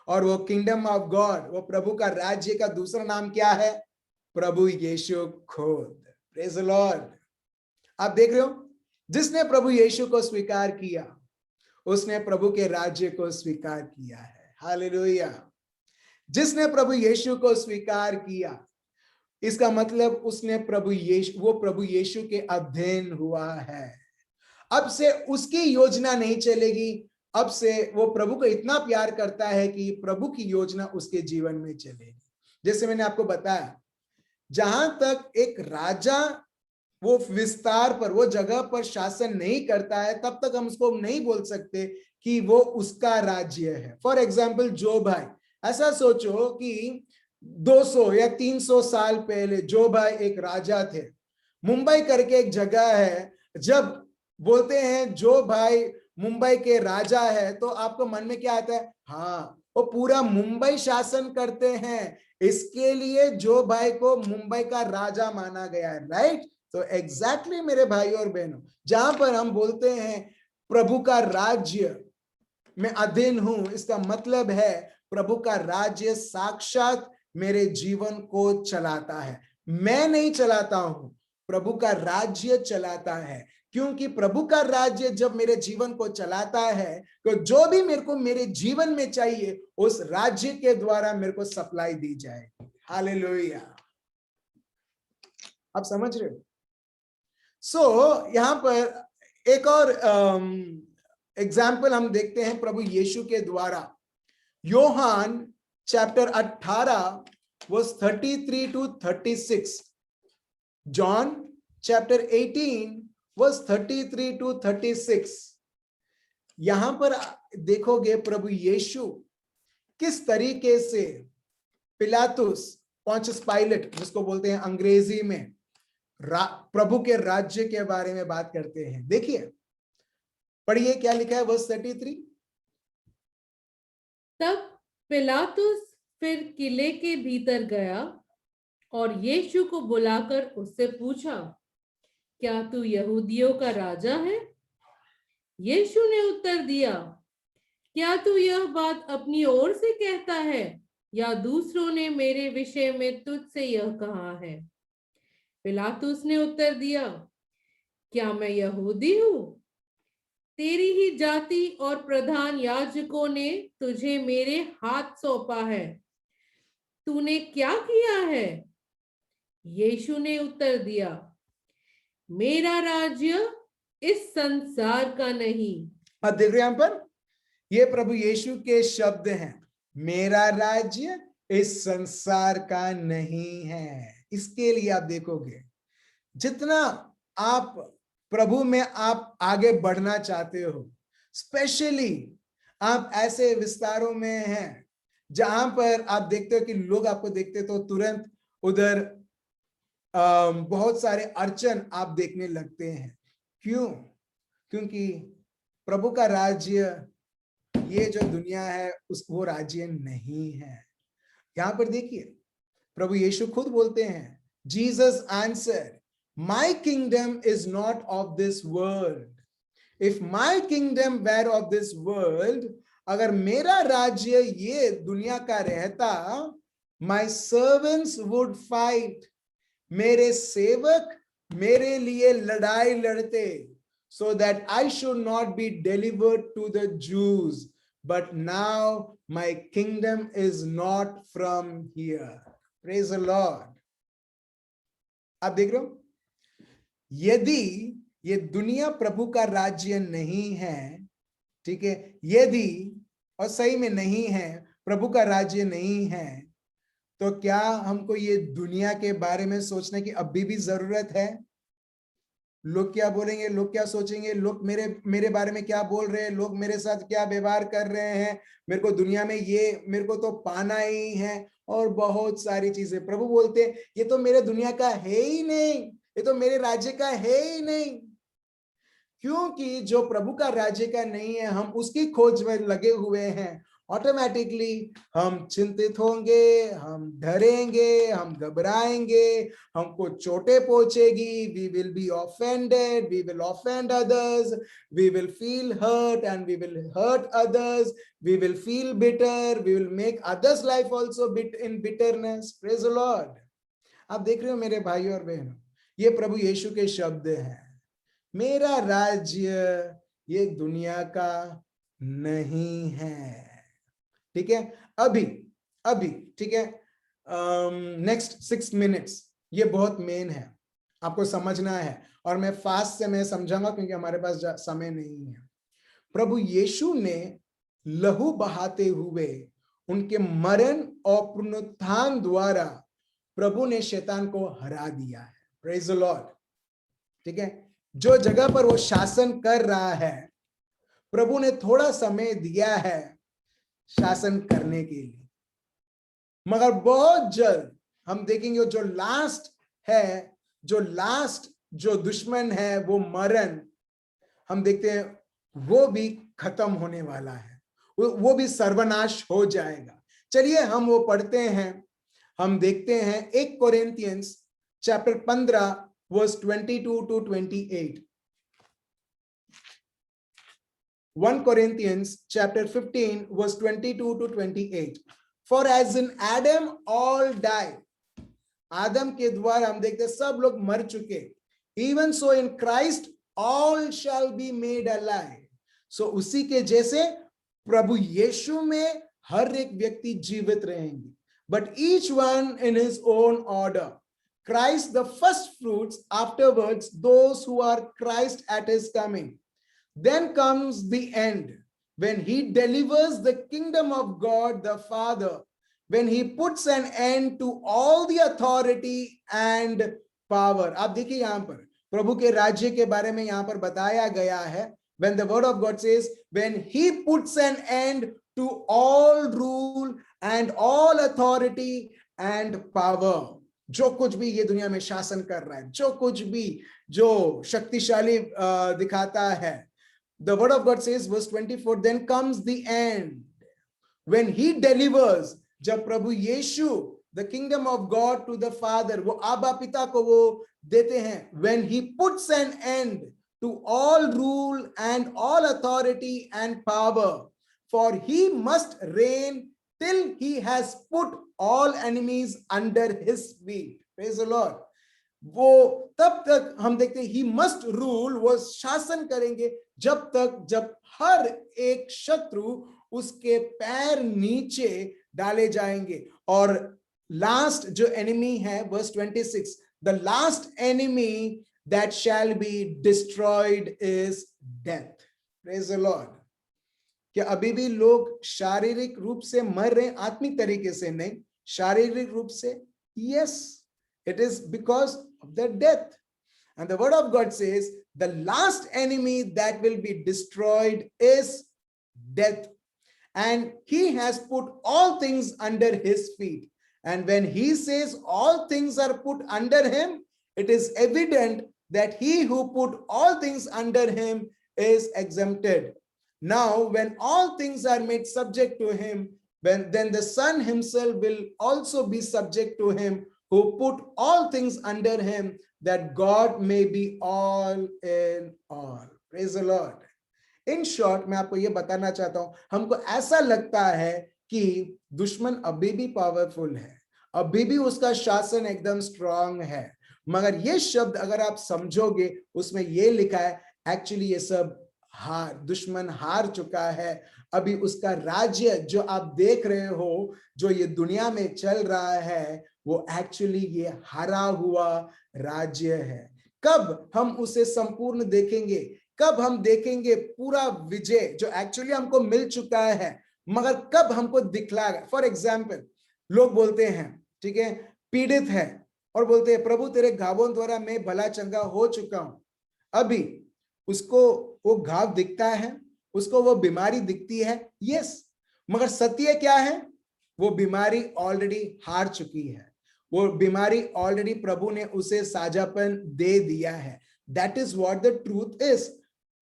और वो किंगडम ऑफ गॉड, वो प्रभु का राज्य का दूसरा नाम क्या है? प्रभु यीशु खुद। Praise the Lord. आप देख रहे हो, जिसने प्रभु यीशु को स्वीकार किया उसने प्रभु के राज्य को स्वीकार किया है। हालेलुया। जिसने प्रभु यीशु को स्वीकार किया, इसका मतलब उसने वो प्रभु यीशु के अधीन हुआ है। अब से उसकी योजना नहीं चलेगी, अब से वो प्रभु को इतना प्यार करता है कि प्रभु की योजना उसके जीवन में चलेगी। जैसे मैंने आपको बताया, जहां तक एक राजा वो विस्तार पर, वो जगह पर शासन नहीं करता है, तब तक हम उसको नहीं बोल सकते कि वो उसका राज्य है। फॉर एग्जाम्पल जो भाई, ऐसा सोचो कि 200 या 300 साल पहले जो भाई एक राजा थे। मुंबई करके एक जगह है, जब बोलते हैं जो भाई मुंबई के राजा है, तो आपको मन में क्या आता है? हाँ, वो पूरा मुंबई शासन करते हैं, इसके लिए जो भाई को मुंबई का राजा माना गया है, राइट। तो एग्जैक्टली मेरे भाई और बहनों, जहां पर हम बोलते हैं प्रभु का राज्य, मैं अधीन हूं, इसका मतलब है प्रभु का राज्य साक्षात मेरे जीवन को चलाता है। मैं नहीं चलाता हूं, प्रभु का राज्य चलाता है। क्योंकि प्रभु का राज्य जब मेरे जीवन को चलाता है तो जो भी मेरे को मेरे जीवन में चाहिए उस राज्य के द्वारा मेरे को सप्लाई दी जाएगी। हालेलुया। आप समझ रहे हो? यहां पर एक और एग्जाम्पल हम देखते हैं प्रभु यीशु के द्वारा। Yohan chapter 18 verse 33 to 36। John chapter 18 verse 33 to 36। यहां पर देखोगे प्रभु यीशु किस तरीके से पिलातुस, पोंटियस पाइलट जिसको बोलते हैं अंग्रेजी में, प्रभु के राज्य के बारे में बात करते हैं। देखिए, पढ़िए क्या लिखा है वर्स 33। तब पिलातुस फिर किले के भीतर गया और यीशु को बुलाकर उससे पूछा, क्या तू यहूदियों का राजा है? यीशु ने उत्तर दिया, क्या तू यह बात अपनी ओर से कहता है या दूसरों ने मेरे विषय में तुझसे यह कहा है? पिलातुस ने उत्तर दिया, क्या मैं यहूदी हूं? तेरी ही जाति और प्रधान याजकों ने तुझे मेरे हाथ सौंपा है। तूने क्या किया है? यीशु ने उत्तर दिया, मेरा राज्य इस संसार का नहीं। अब देख रहे हैं यहां पर, ये प्रभु यीशु के शब्द हैं, मेरा राज्य इस संसार का नहीं है। इसके लिए आप देखोगे जितना आप प्रभु में आप आगे बढ़ना चाहते हो, स्पेशली आप ऐसे विस्तारों में हैं जहां पर आप देखते हो कि लोग आपको देखते तो तुरंत उधर बहुत सारे अड़चन आप देखने लगते हैं। क्यों? क्योंकि प्रभु का राज्य, ये जो दुनिया है वो राज्य नहीं है। यहां पर देखिए प्रभु यीशु खुद बोलते हैं, Jesus answer, my kingdom is not of this world. If my kingdom were of this world, अगर मेरा राज्य ये दुनिया का रहता, माय सर्वेंट्स वुड फाइट, मेरे सेवक मेरे लिए लड़ाई लड़ते, so that I should not be delivered to the Jews, but now my kingdom is not from here. Praise the Lord. आप देख रहे हो, यदि ये दुनिया प्रभु का राज्य नहीं है, ठीक है, यदि और सही में नहीं है, प्रभु का राज्य नहीं है, तो क्या हमको ये दुनिया के बारे में सोचने की अभी भी जरूरत है? लोग क्या बोलेंगे, लोग क्या सोचेंगे, लोग मेरे बारे में क्या बोल रहे हैं, लोग मेरे साथ क्या व्यवहार कर रहे हैं, मेरे को दुनिया में ये मेरे को तो पाना ही है, और बहुत सारी चीजें। प्रभु बोलते हैं ये तो मेरे दुनिया का है ही नहीं, ये तो मेरे राज्य का है ही नहीं। क्योंकि जो प्रभु का राज्य का नहीं है, हम उसकी खोज में लगे हुए हैं, ऑटोमेटिकली हम चिंतित होंगे, हम डरेंगे, हम घबराएंगे, हमको चोटें पहुंचेगी, we will be offended, we will offend others, we will feel hurt and we will hurt others, we will feel bitter, we will make others life also in bitterness. Praise the Lord. आप देख रहे हो मेरे भाई और बहनों, ये प्रभु यीशु के शब्द हैं, मेरा राज्य ये दुनिया का नहीं है। ठीक है, अभी ठीक है, नेक्स्ट 6 मिनट्स ये बहुत मेन है, आपको समझना है, और मैं फास्ट से मैं समझाऊंगा क्योंकि हमारे पास समय नहीं है। प्रभु यीशु ने लहू बहाते हुए उनके मरण और पुनरुत्थान द्वारा प्रभु ने शैतान को हरा दिया है। Praise the Lord. ठीक है, जो जगह पर वो शासन कर रहा है, प्रभु ने थोड़ा समय दिया है शासन करने के लिए, मगर बहुत जल्द हम देखेंगे जो लास्ट है, जो दुश्मन है, वो मरण, हम देखते हैं वो भी खत्म होने वाला है, वो भी सर्वनाश हो जाएगा। चलिए हम वो पढ़ते हैं, हम देखते हैं 1 कोरिन्थियंस chapter 15 verse 22 to 28। 1 Corinthians chapter 15 verse 22 to 28. For as in Adam all died, आदम के द्वारा हम देखते सब लोग मर चुके, even so in Christ all shall be made alive. So उसी के जैसे प्रभु यीशु में हर एक व्यक्ति जीवित रहेंगे, but each one in his own order. Christ the first fruits, afterwards those who are Christ at his coming. Then comes the end, when he delivers the kingdom of God the Father, when he puts an end to all the authority and power. आप देखिए यहाँ पर प्रभु के राज्य के बारे में यहाँ पर बताया गया है, when the word of God says, when he puts an end to all rule and all authority and power. जो कुछ भी ये दुनिया में शासन कर रहा है, जो कुछ भी जो शक्तिशाली दिखाता है, the word of God says, verse 24, then comes the end, when he delivers, जब प्रभु यीशु the kingdom of God to the Father, वो आबा पिता को वो देते हैं, when he puts an end to all rule and all authority and power, for he must reign till he has put all enemies under his feet. Praise the Lord. वो तब तक हम देखते हैं he must rule, वो शासन करेंगे जब तक जब हर एक शत्रु उसके पैर नीचे डाले जाएंगे. और लास्ट जो एनिमी है, verse 26, the last enemy that shall be destroyed is death. Praise the Lord. क्या अभी भी लोग शारीरिक रूप से मर रहे हैं? आत्मिक तरीके से नहीं, शारीरिक रूप से. Yes, it is because of the death. And the word of God says the last enemy that will be destroyed is death. And he has put all things under his feet. And when he says all things are put under him, it is evident that he who put all things under him is exempted. Now, when all things are made subject to him, then the Son himself will also be subject to him who put all things under him, that God may be all in all. Praise the Lord. In short, मैं आपको ये बताना चाहता हूं, हमको ऐसा लगता है कि दुश्मन अभी भी पावरफुल है, अभी भी उसका शासन एकदम स्ट्रांग है, मगर ये शब्द अगर आप समझोगे, उसमें ये लिखा है एक्चुअली ये सब दुश्मन हार चुका है. अभी उसका राज्य जो आप देख रहे हो, जो ये दुनिया में चल रहा है, वो एक्चुअली ये हारा हुआ राज्य है. कब हम उसे संपूर्ण देखेंगे, कब हम देखेंगे पूरा विजय जो एक्चुअली हमको मिल चुका है, मगर कब हमको दिखलाएगा. फॉर एग्जाम्पल, लोग बोलते हैं, ठीक है, पीड़ित है और बोलते हैं प्रभु तेरे घावों द्वारा मैं भला चंगा हो चुका हूं. अभी उसको वो घाव दिखता है, उसको वो बीमारी दिखती है, यस, मगर सत्य क्या है, वो बीमारी ऑलरेडी हार चुकी है, वो बीमारी ऑलरेडी प्रभु ने उसे साझापन दे दिया है. That is what the truth is.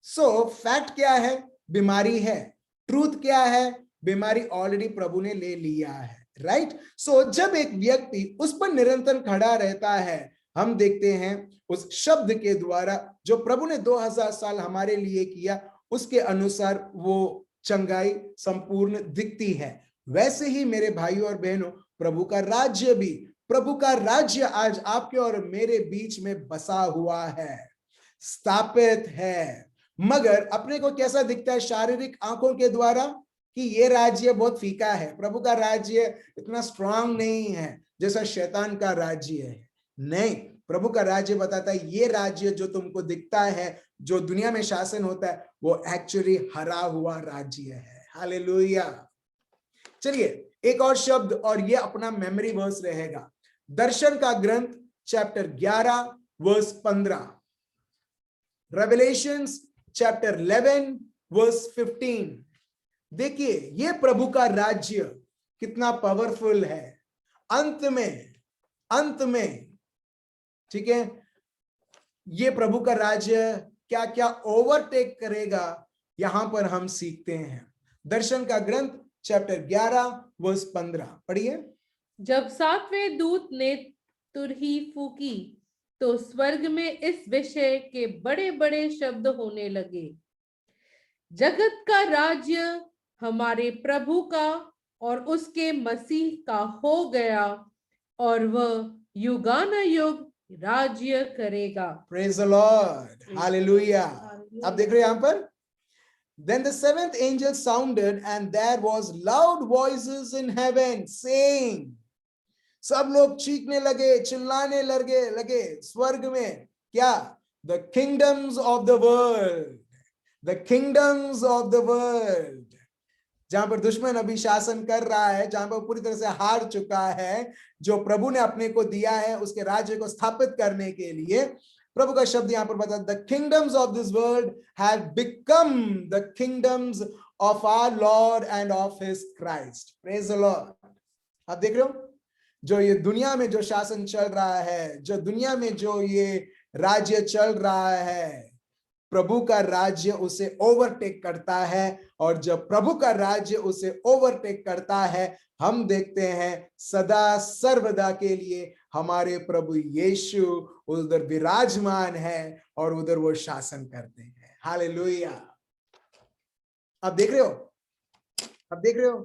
So fact क्या है, बीमारी है. ट्रूथ क्या है, बीमारी ऑलरेडी प्रभु ने ले लिया है. राइट. सो जब एक व्यक्ति उस पर निरंतर खड़ा रहता है, हम देखते हैं उस शब्द के द्वारा जो प्रभु ने 2000 साल हमारे लिए किया, उसके अनुसार वो चंगाई संपूर्ण दिखती है. वैसे ही मेरे भाइयों और बहनों, प्रभु का राज्य भी, प्रभु का राज्य आज आपके और मेरे बीच में बसा हुआ है, स्थापित है. मगर अपने को कैसा दिखता है शारीरिक आंखों के द्वारा, कि ये राज्य बहुत फीका है, प्रभु का राज्य इतना स्ट्रांग नहीं है जैसा शैतान का राज्य है. नहीं, प्रभु का राज्य बताता है ये राज्य जो तुमको दिखता है, जो दुनिया में शासन होता है, वो एक्चुअली हरा हुआ राज्य है. हालेलुया. चलिए एक और शब्द, और ये अपना मेमोरी वर्स रहेगा. दर्शन का ग्रंथ chapter 11 verse 15, revelations chapter 11 verse 15. देखिए ये प्रभु का राज्य कितना पावरफुल है. अंत में, ठीक है, ये प्रभु का राज्य क्या क्या ओवरटेक करेगा, यहां पर हम सीखते हैं. दर्शन का ग्रंथ चैप्टर 11 वर्स 15 पढ़िए. जब 7वें दूत ने तुरही फूकी तो स्वर्ग में इस विषय के बड़े बड़े शब्द होने लगे, जगत का राज्य हमारे प्रभु का और उसके मसीह का हो गया और वह युगानुयुग राज्य करेगा। Praise the Lord. Hallelujah. आप देख रहे हैं यहां पर, then the seventh angel sounded and there was loud voices in heaven saying, सब लोग चीखने लगे, चिल्लाने लगे स्वर्ग में, क्या? The kingdoms of the world, the kingdoms of the world, जहां पर दुश्मन अभी शासन कर रहा है, जहां पर पूरी तरह से हार चुका है, जो प्रभु ने अपने को दिया है उसके राज्य को स्थापित करने के लिए, प्रभु का शब्द यहां पर बता, the kingdoms of this world have become the kingdoms of our Lord and of his Christ. Praise the Lord. आप देख रहे हो, जो ये दुनिया में जो शासन चल रहा है, जो दुनिया में जो ये राज्य चल रहा है, प्रभु का राज्य उसे ओवरटेक करता है, और जब प्रभु का राज्य उसे ओवरटेक करता है, हम देखते हैं सदा सर्वदा के लिए हमारे प्रभु यीशु उधर विराजमान है और उधर वो शासन करते हैं। हालेलुया। आप देख रहे हो, आप देख रहे हो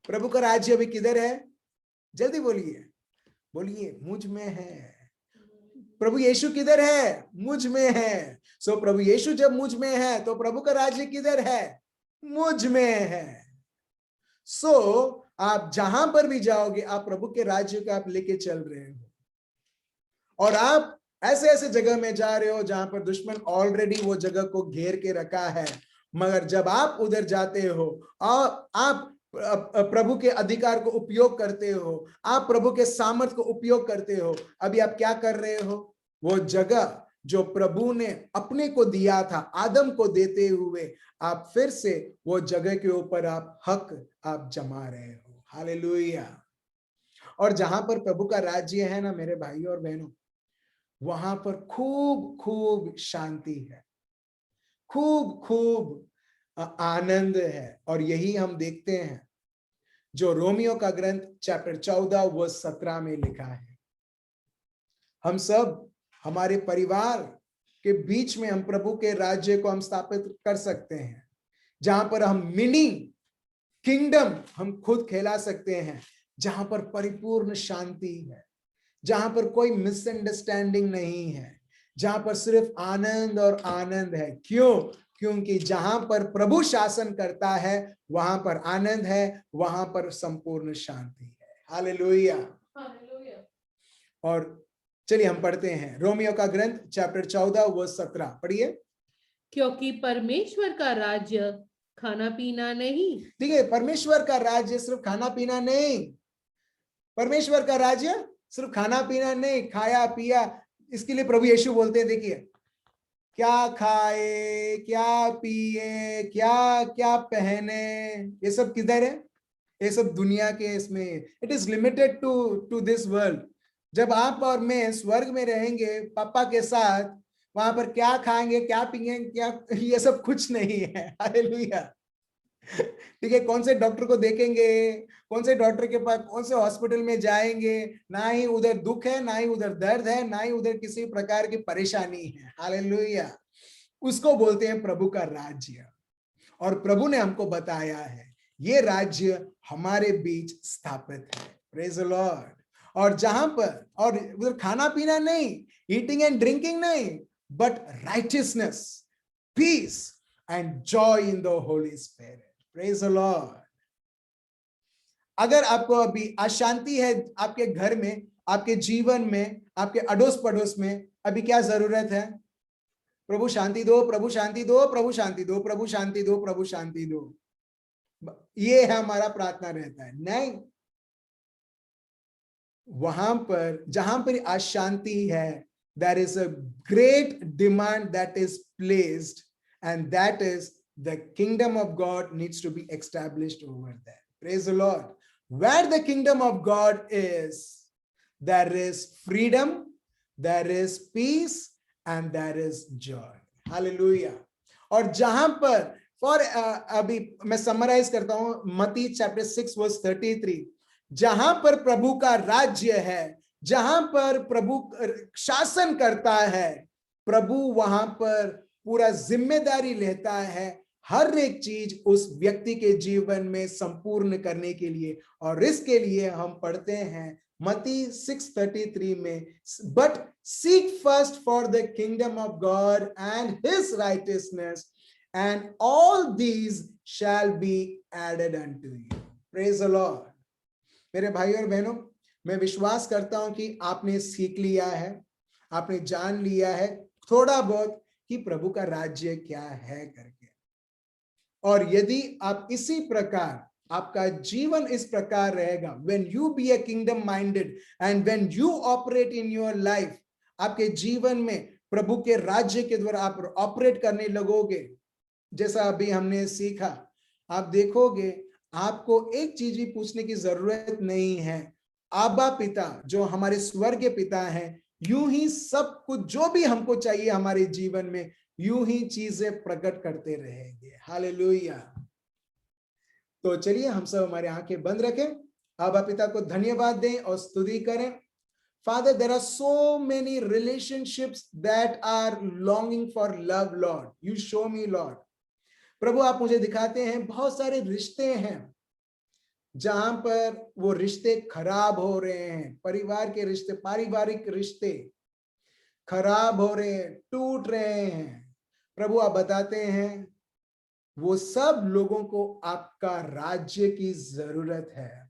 प्रभु का राज्य अभी किधर है? जल्दी बोलिए, बोलिए, मुझ में है। प्रभु यीशु किधर है? मुझ में है। सो प्रभु यीशु जब मुझ में है तो प्रभु का राज्य किधर है? मुझ में है। सो आप जहां पर भी जाओगे, आप प्रभु के राज्य को आप लेके चल रहे हो, और आप ऐसे ऐसे जगह में जा रहे हो जहां पर दुश्मन ऑलरेडी वो जगह को घेर के रखा है, मगर जब आप उधर जाते हो और आप प्रभु के अधिकार को उपयोग करते हो, आप प्रभु के सामर्थ्य को उपयोग करते हो, अभी आप क्या कर रहे हो? वो जगह जो प्रभु ने अपने को दिया था आदम को देते हुए, आप फिर से वो जगह के ऊपर आप हक आप जमा रहे हो। हालेलुया। और जहां पर प्रभु का राज्य है ना मेरे भाइयों और बहनों, वहां पर खूब खूब शांति है, खूब खूब आनंद है। और यही हम देखते हैं जो रोमियो का ग्रंथ चैप्टर 14 वर्स 17 में लिखा है। हम सब हमारे परिवार के बीच में हम प्रभु के राज्य को हम स्थापित कर सकते हैं, जहां पर हम मिनी किंगडम हम खुद खिला सकते हैं, जहां पर परिपूर्ण शांति है, जहां पर कोई मिसअंडरस्टैंडिंग नहीं है, जहां पर सिर्फ आनंद और आनंद है। क्यों? क्योंकि जहां पर प्रभु शासन करता है वहां पर आनंद है, वहां पर संपूर्ण शांति है। हालेलुया। और चलिए हम पढ़ते हैं रोमियो का ग्रंथ चैप्टर 14 वर्स 17, पढ़िए। क्योंकि परमेश्वर का राज्य खाना पीना नहीं। ठीक है, परमेश्वर का राज्य सिर्फ खाना पीना नहीं, परमेश्वर का राज्य सिर्फ खाना पीना नहीं, खाया पिया। इसके लिए प्रभु यीशु बोलते हैं, देखिए, क्या खाए, क्या पिए, क्या क्या पहने, ये सब किधर है? ये सब दुनिया के इसमें, it is limited to this world. जब आप और मैं स्वर्ग में रहेंगे पापा के साथ, वहां पर क्या खाएंगे, क्या पिएंगे, क्या, ये सब कुछ नहीं है। हालेलुया। ठीक है, कौन से डॉक्टर को देखेंगे, कौन से डॉक्टर के पास, कौन से हॉस्पिटल में जाएंगे, ना ही उधर दुख है, ना ही उधर दर्द है, ना ही उधर किसी प्रकार की परेशानी है। हालेलुया। उसको बोलते हैं प्रभु का राज्य। और प्रभु ने हमको बताया है ये राज्य हमारे बीच स्थापित है। Praise the Lord. और जहां पर, और उधर खाना पीना नहीं, ईटिंग एंड ड्रिंकिंग नहीं, but righteousness, peace and joy in the Holy Spirit. Praise the Lord. अगर आपको अभी अशांति है आपके घर में, आपके जीवन में, आपके अड़ोस पड़ोस में, अभी क्या जरूरत है? प्रभु शांति दो, प्रभु शांति दो, प्रभु शांति दो, प्रभु शांति दो, प्रभु शांति दो। ये है हमारा प्रार्थना रहता है। नहीं, वहां पर जहां पर अशांति है, there is a great demand that is placed, and that is the kingdom of God needs to be established over there. Praise the Lord. Where the kingdom of God is, there is freedom, there is peace, and there is joy. Hallelujah. और जहां पर अभी मैं समराइज करता हूं, मत्ती चैप्टर 6 वर्स 33, जहां पर प्रभु का राज्य है, जहां पर प्रभु शासन करता है, प्रभु वहां पर पूरा जिम्मेदारी लेता है हर एक चीज उस व्यक्ति के जीवन में संपूर्ण करने के लिए। और इसके लिए हम पढ़ते हैं मत्ती 6:33 में, but seek first for the kingdom of God and his righteousness and all these shall be added unto you. Praise the Lord. मेरे भाई और बहनों, मैं विश्वास करता हूं कि आपने सीख लिया है, आपने जान लिया है थोड़ा बहुत कि प्रभु का राज्य क्या है करके। और यदि आप इसी प्रकार, आपका जीवन इस प्रकार रहेगा, when you be a kingdom minded and when you operate in your life, आपके जीवन में प्रभु के राज्य के द्वारा आप ऑपरेट करने लगोगे, जैसा अभी हमने सीखा, आप देखोगे आपको एक चीज भी पूछने की जरूरत नहीं है। आबा पिता जो हमारे स्वर्गीय पिता हैं, यूं ही सब कुछ जो भी हमको चाहिए हमारे जीवन में, यूं ही चीजें प्रकट करते रहेंगे। हालेलुया। तो चलिए हम सब हमारे आंखें बंद रखें, आबा पिता को धन्यवाद दें और स्तुति करें। Father, there are so many relationships that are longing for love, Lord. You show me, Lord. प्रभु आप मुझे दिखाते हैं बहुत सारे रिश्ते हैं जहां पर वो रिश्ते खराब हो रहे हैं, परिवार के रिश्ते, पारिवारिक रिश्ते खराब हो रहे हैं, टूट रहे हैं। प्रभु आप बताते हैं वो सब लोगों को आपका राज्य की जरूरत है।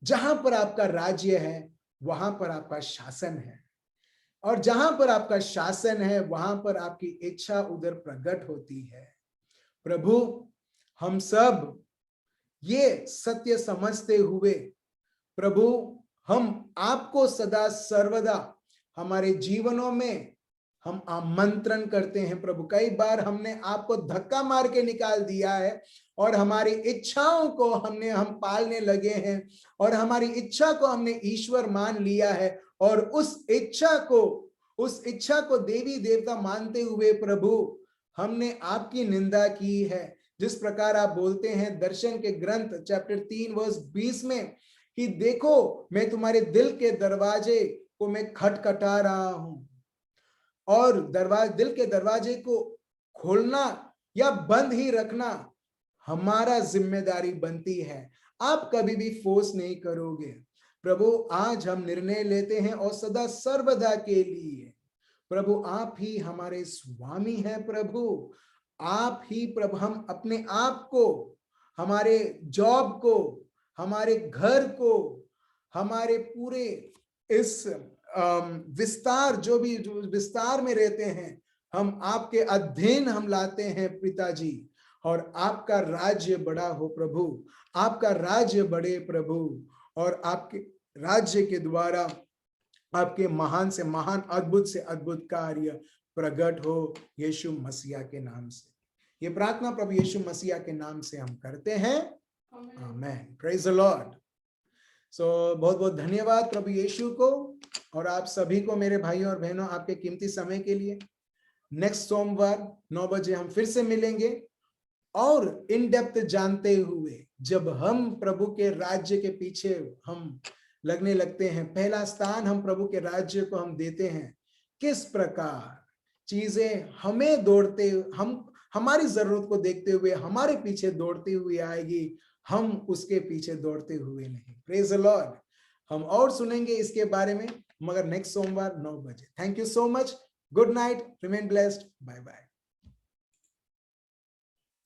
जहां पर आपका राज्य है वहां पर आपका शासन है, और जहां पर आपका शासन है वहां पर आपकी इच्छा उधर प्रकट होती है। प्रभु हम सब ये सत्य समझते हुए प्रभु हम आपको सदा सर्वदा हमारे जीवनों में हम आमंत्रण करते हैं। प्रभु कई बार हमने आपको धक्का मार के निकाल दिया है और हमारी इच्छाओं को हम पालने लगे हैं और हमारी इच्छा को हमने ईश्वर मान लिया है, और उस इच्छा को देवी देवता मानते हुए प्रभु हमने आपकी निंदा की है। जिस प्रकार आप बोलते हैं दर्शन के ग्रंथ चैप्टर 3 वर्स 20 में कि देखो मैं तुम्हारे दिल के दरवाजे को मैं खटखटा रहा हूं, और दिल के दरवाजे को खोलना या बंद ही रखना हमारा जिम्मेदारी बनती है। आप कभी भी फोर्स नहीं करोगे। प्रभु आज हम निर्णय लेते हैं और सदा सर्वदा के लिए प्रभु आप ही हमारे स्वामी हैं। प्रभु आप ही प्रभु, हम अपने आप को, हमारे जॉब को, हमारे घर को, हमारे पूरे इस विस्तार जो विस्तार में रहते हैं, हम आपके अधीन हम लाते हैं पिताजी, और आपका राज्य बड़ा हो प्रभु, आपका राज्य बढ़े प्रभु, और आपके राज्य के द्वारा आपके महान से महान, अद्भुत से अद्भुत कार्य प्रकट हो यीशु मसीहा के नाम से। ये प्रार्थना प्रभु यीशु मसीहा के नाम से हम करते हैं, amen. Praise the Lord. So बहुत बहुत धन्यवाद प्रभु यीशु को और आप सभी को, मेरे भाइयों और बहनों, आपके कीमती समय के लिए। नेक्स्ट सोमवार 9 बजे हम फिर से मिलेंगे और इन डेप्थ जानते हुए जब हम प्रभु के राज्य के पीछे हम लगने लगते हैं, पहला स्थान हम प्रभु के राज्य को हम देते हैं, किस प्रकार चीजें हमें दौड़ते, हम हमारी जरूरत को देखते हुए हमारे पीछे दौड़ती हुई आएगी, हम उसके पीछे दौड़ते हुए नहीं। Praise the Lord. हम और सुनेंगे इसके बारे में, मगर नेक्स्ट सोमवार 9 बजे। Thank you so much. Good night, remain blessed, bye bye.